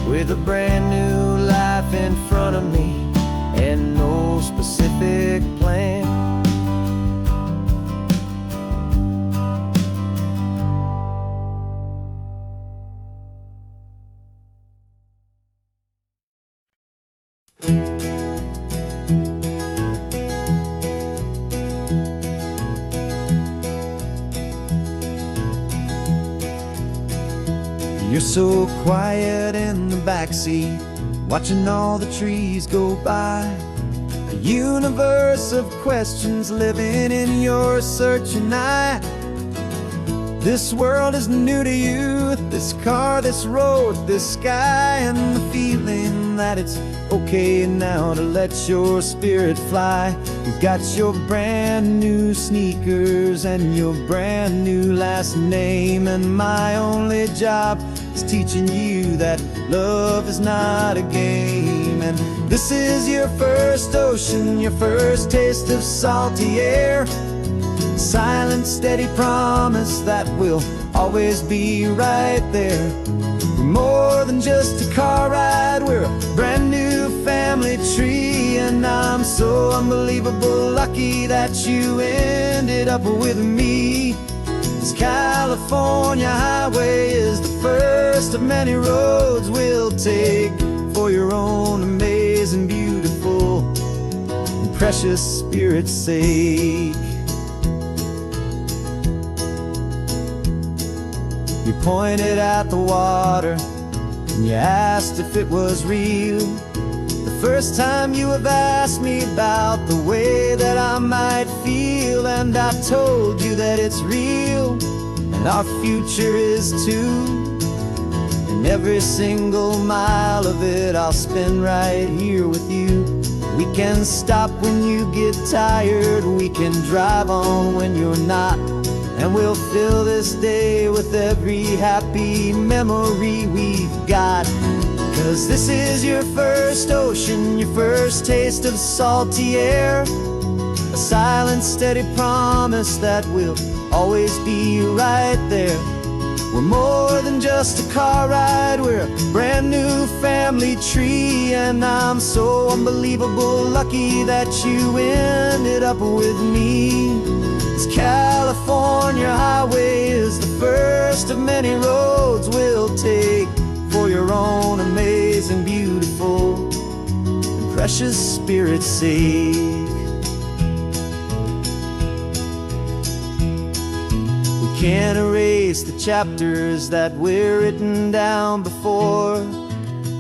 with a brand new life in front of me and no specific plan. You're so quiet in the backseat, watching all the trees go by. A universe of questions living in your searching eye. This world is new to you, this car, this road, this sky, and the feeling that it's okay now to let your spirit fly. You've got your brand new sneakers and your brand new last name, and my only job is teaching you that love is not a game. And this is your first ocean, your first taste of salty air, silent, steady promise that we'll always be right there. We're more than just a car ride, we're a brand new family tree. And I'm so unbelievable lucky that you ended up with me. This California highway is the first of many roads we'll take for your own amazing, beautiful, and precious spirit's sake. You pointed at the water and you asked if it was real. The first time you have asked me about the way that I might feel, and I told you that it's real and our future is too. And every single mile of it I'll spend right here with you. We can stop when you get tired, we can drive on when you're not, and we'll fill this day with every happy memory we've got. 'Cause this is your first ocean, your first taste of salty air, a silent, steady promise that we'll always be right there. We're more than just a car ride, we're a brand new family tree. And I'm so unbelievable lucky that you ended up with me. This California highway is the first first of many roads we'll take for your own amazing, beautiful, and precious Spirit's sake. We can't erase the chapters that we're written down before,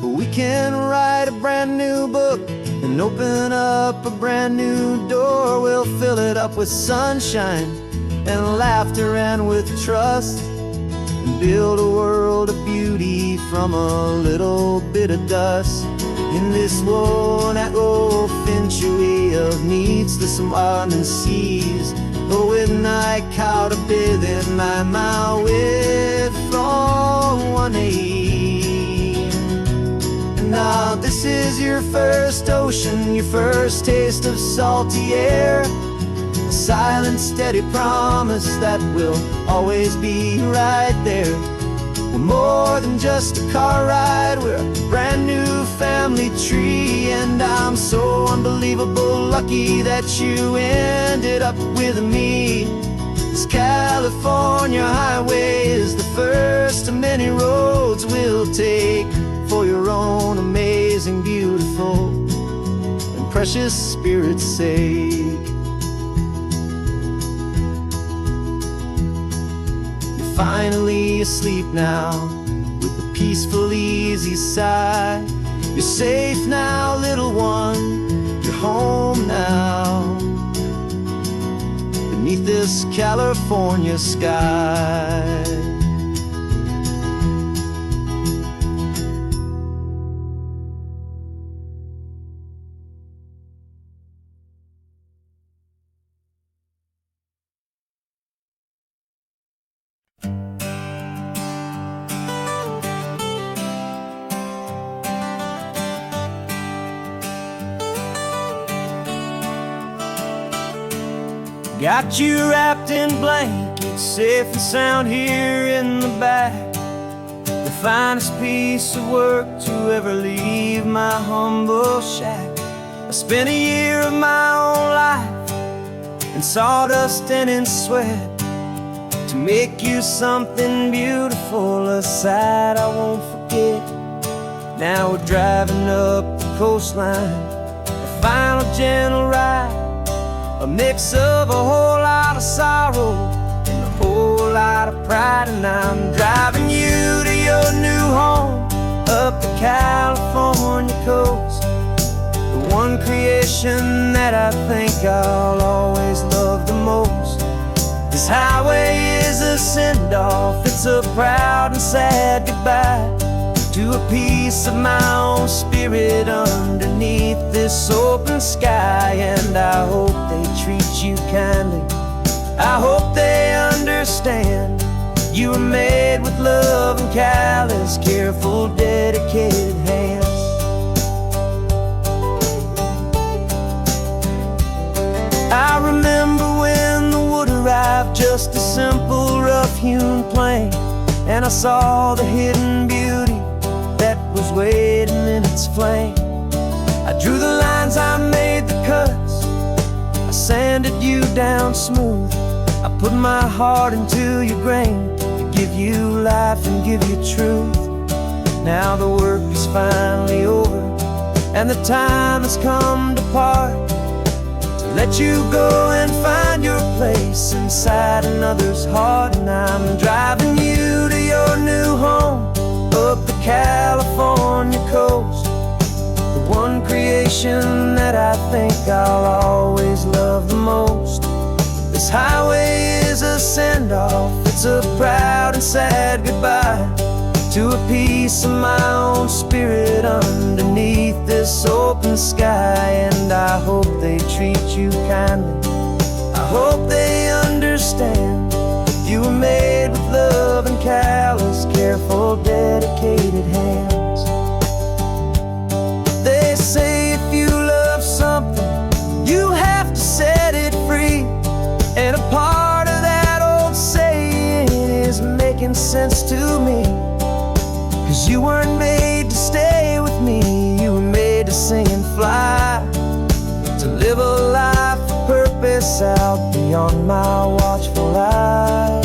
but we can write a brand new book and open up a brand new door. We'll fill it up with sunshine and laughter and with trust, and build a world of beauty from a little bit of dust. In this world that finchuí of needs the summanen seas, och with night caught a bit in my mouth with from one aim. And now this is your first ocean, your first taste of salty air, a silent, steady promise that we'll always be right there. We're more than just a car ride, we're a brand new family tree. And I'm so unbelievable lucky that you ended up with me. This California highway is the first of many roads we'll take for your own amazing, beautiful, and precious Spirit's sake. Finally asleep now, with a peaceful, easy sigh. You're safe now, little one, you're home now, beneath this California sky. Got you wrapped in blankets, safe and sound here in the back. The finest piece of work to ever leave my humble shack. I spent a year of my own life in sawdust and in sweat to make you something beautiful, a sight I won't forget. Now we're driving up the coastline, a final gentle ride, a mix of a whole lot of sorrow and a whole lot of pride. And I'm driving you to your new home up the California coast, the one creation that I think I'll always love the most. This highway is a send-off, it's a proud and sad goodbye to a piece of my own spirit underneath this open sky. And I hope they treat you kindly, I hope they understand you were made with love and callous, careful, dedicated hands. I remember when the wood arrived, just a simple rough-hewn plank, and I saw the hidden beauty that was waiting in its flame. I drew the lines, I made the cuts, I sanded you down smooth. I put my heart into your grain to give you life and give you truth. Now the work is finally over, and the time has come to part, to let you go and find your place inside another's heart. And I'm driving you to your new home up the California coast, the one creation that I think I'll always love the most. This highway is a send-off, it's a proud and sad goodbye to a piece of my own spirit underneath this open sky. And I hope they treat you kindly, I hope they understand you were made with love and callous, careful, dedicated hands. They say if you love something, you have to set it free. And a part of that old saying is making sense to me, 'cause you weren't made to stay with me, you were made to sing and fly, to live a life of purpose out beyond my watchful eye.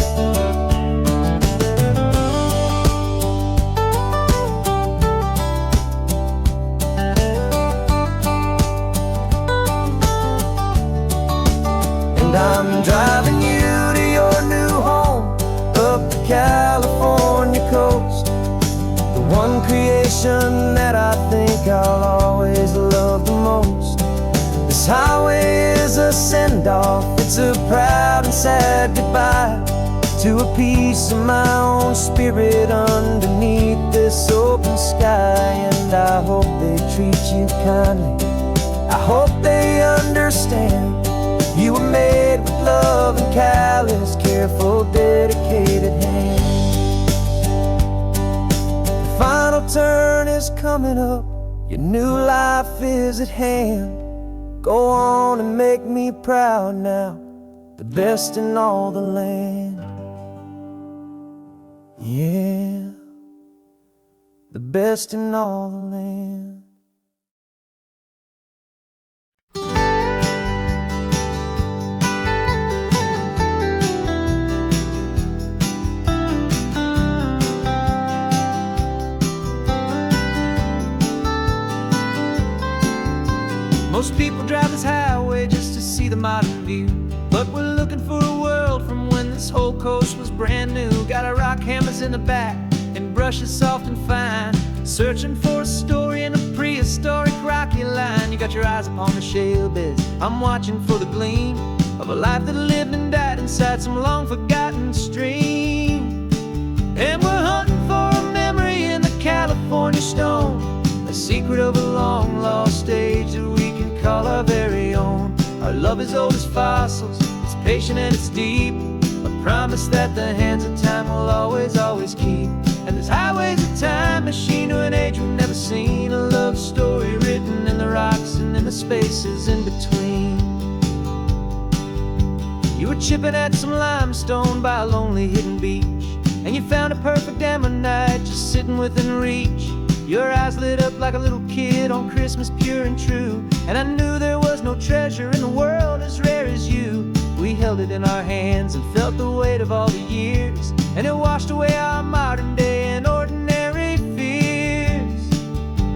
destination that I think I'll always love the most. This highway is a send-off, it's a proud and sad goodbye to a piece of my own spirit underneath this open sky. And I hope they treat you kindly, I hope they understand you were made with love and callous, careful, dedicated hands. The final turn is coming up, your new life is at hand. Go on and make me proud now, the best in all the land. Yeah, the best in all the land. Most people drive this highway just to see the modern view, but we're looking for a world from when this whole coast was brand new. Got our rock hammers in the back and brushes soft and fine, searching for a story in a prehistoric rocky line. You got your eyes upon the shale beds, I'm watching for the gleam of a life that lived and died inside some long forgotten stream. And we're hunting for a memory in the California stone, a secret of a long lost age that we can call our very own. Our love is old as fossils, it's patient and it's deep, a promise that the hands of time will always, always keep. And this highway's a time machine to an age we've never seen, a love story written in the rocks and in the spaces in between. You were chipping at some limestone by a lonely hidden beach, and you found a perfect ammonite just sitting within reach. Your eyes lit up like a little kid on Christmas, pure and true, and I knew there was no treasure in the world as rare as you. We held it in our hands and felt the weight of all the years, and it washed away our modern day and ordinary fears.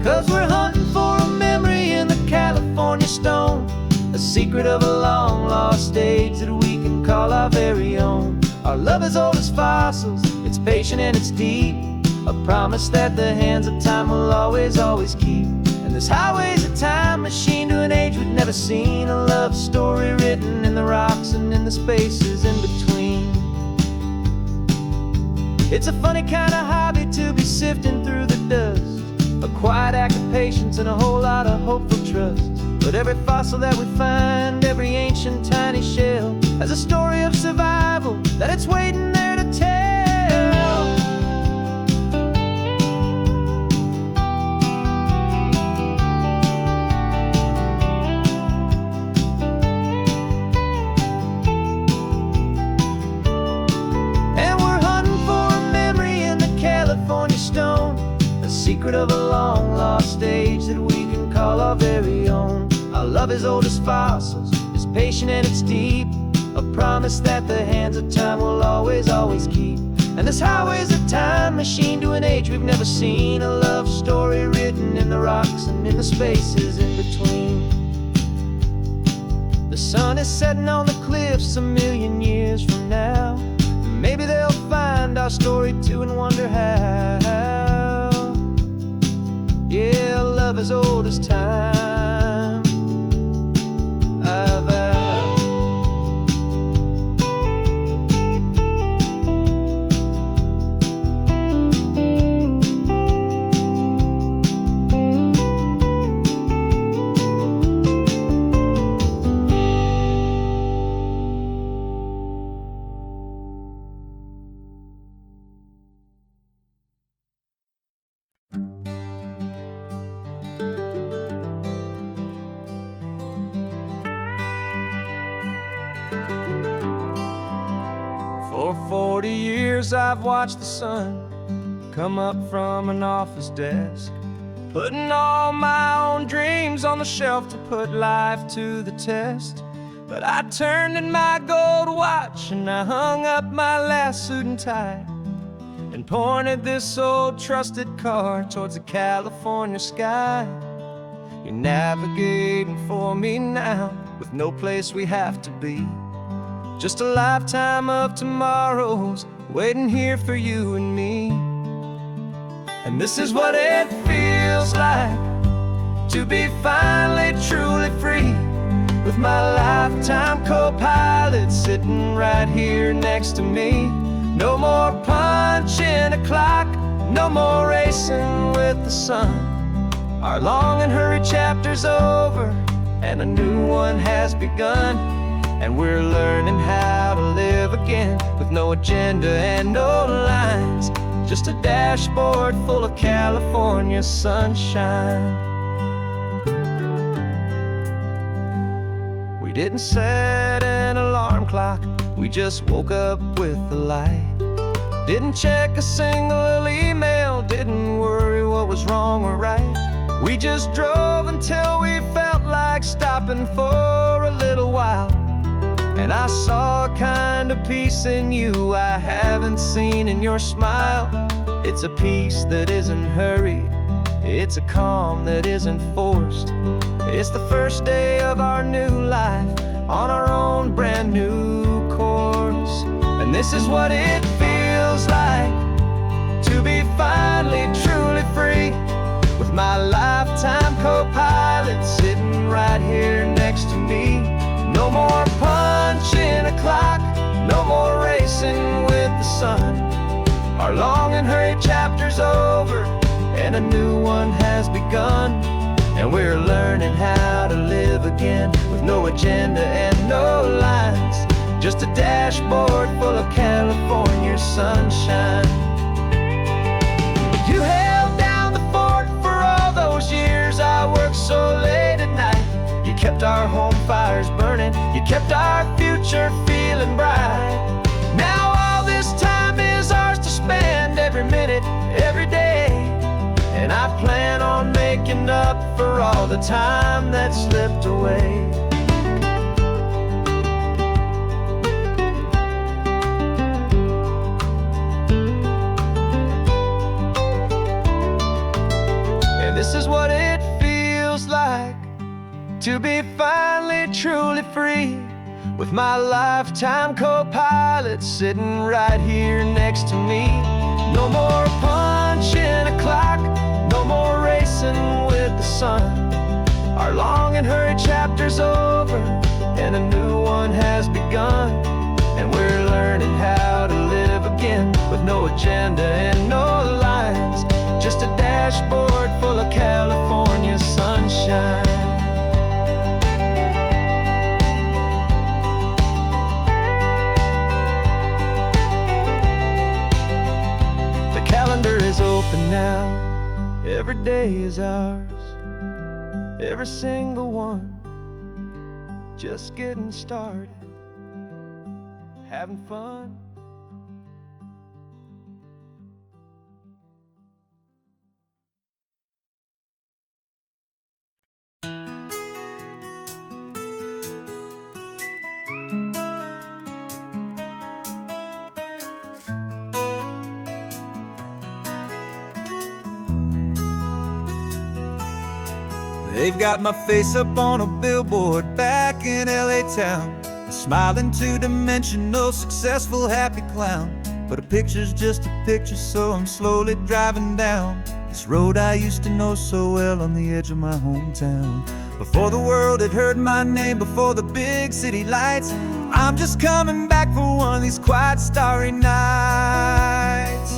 'Cause we're hunting for a memory in the California stone, a secret of a long lost age that we can call our very own. Our love is old as fossils, it's patient and it's deep, a promise that the hands of time will always, always keep. And this highway's a time machine to an age we've never seen, a love story written in the rocks and in the spaces in between. It's a funny kind of hobby to be sifting through the dust, a quiet act of patience and a whole lot of hopeful trust. But every fossil that we find, every ancient tiny shell, has a story of survival that it's waiting there to tell. Secret of a long lost age that we can call our very own. Our love is old as fossils, it's patient and it's deep, a promise that the hands of time will always, always keep. And this highway's a time machine to an age we've never seen, a love story written in the rocks and in the spaces in between. The sun is setting on the cliffs a million years from now, maybe they'll find our story too and wonder how. Yeah, love as old as time, I vow. For 40 years I've watched the sun come up from an office desk, putting all my own dreams on the shelf to put life to the test. But I turned in my gold watch and I hung up my last suit and tie, and pointed this old trusted car towards the California sky. You're navigating for me now with no place we have to be, just a lifetime of tomorrows waiting here for you and me. And this is what it feels like to be finally truly free, with my lifetime co-pilot sitting right here next to me. No more punching a clock, no more racing with the sun. Our long and hurried chapter's over, and a new one has begun. And we're learning how to live again, with no agenda and no lines, just a dashboard full of California sunshine. We didn't set an alarm clock, we just woke up with the light. Didn't check a single email, didn't worry what was wrong or right. We just drove until we felt like stopping for a little while. And I saw a kind of peace in you I haven't seen in your smile. It's a peace that isn't hurried, it's a calm that isn't forced. It's the first day of our new life, on our own brand new course. And this is what it feels like to be finally truly free, with my lifetime co-pilot sitting right here next to me. No more punching a clock, no more racing with the sun. Our long and hurried chapter's over, and a new one has begun. And we're learning how to live again, with no agenda and no lines, just a dashboard full of California sunshine. You held down the fort for all those years I worked so late at night. You kept our home fires burning, you kept our future feeling bright. Now all this time is ours to spend, every minute, every day. And I plan on making up for all the time that slipped away. And this is what it feels like to be finally truly free, with my lifetime co-pilot sitting right here next to me. No more punching a clock, no more racing with the sun. Our long and hurried chapter's over, and a new one has begun. And we're learning how to live again, with no agenda and no lines, just a dashboard full of California sunshine. The calendar is open now, every day is ours, every single one, just getting started, having fun. They've got my face up on a billboard back in LA town, a smiling two-dimensional, successful, happy clown. But a picture's just a picture, so I'm slowly driving down this road I used to know so well on the edge of my hometown. Before the world had heard my name, before the big city lights, I'm just coming back for one of these quiet, starry nights.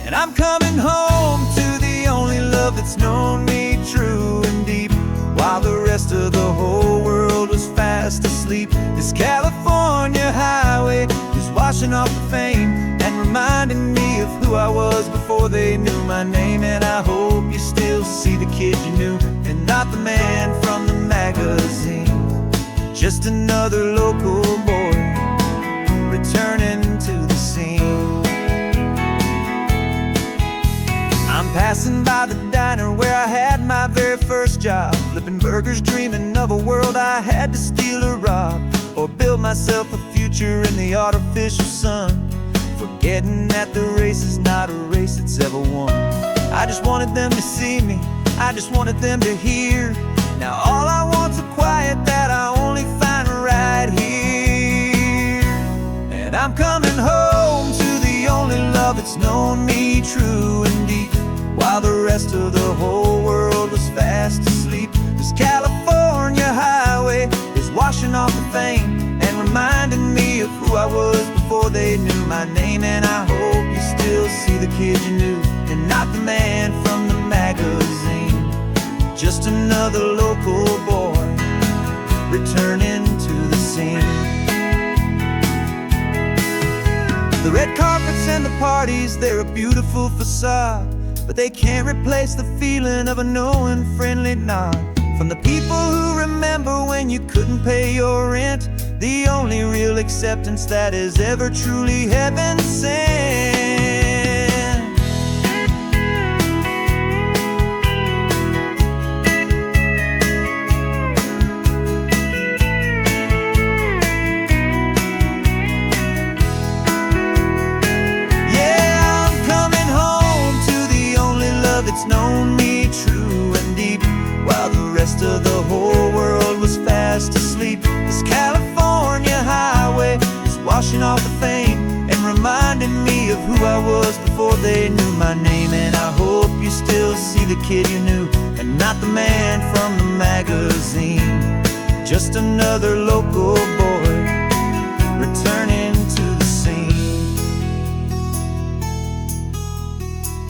And I'm coming home to the only love that's known me true and deep, while the rest of the whole world was fast asleep. This California highway is washing off the fame and reminding me of who I was before they knew my name. And I hope you still see the kid you knew, and not the man from the magazine, just another local boy returning to the scene. I'm passing by the diner where I had my very first job, flipping burgers, dreaming of a world I had to steal or rob, or build myself a future in the artificial sun, forgetting that the race is not a race that's ever won. I just wanted them to see me, I just wanted them to hear. Now all I want's a quiet that I only find right here. And I'm coming home to the only love love that's known me true and deep, while the rest of the whole world was fast asleep. This California highway is washing off the fame and reminding me of who I was before they knew my name. And I hope you still see the kid you knew, and not the man from the magazine. Just another local boy returning to the scene. The red carpets and the parties, they're a beautiful facade, but they can't replace the feeling of a knowing, friendly nod from the people who remember when you couldn't pay your rent. The only real acceptance that is ever truly heaven sent. Yeah, I'm coming home to the only love that's known me true and deep, while the rest of the whole world was fast asleep. This California highway is washing off the fame and reminding me of who I was before they knew my name. And I hope you still see the kid you knew, and not the man from the magazine. Just another local boy returning to the scene.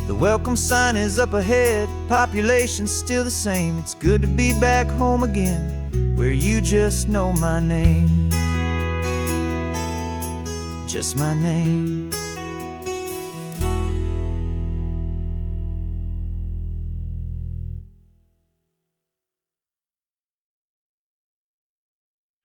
The welcome sign is up ahead, population's still the same. It's good to be back home again, where you just know my name. Just my name.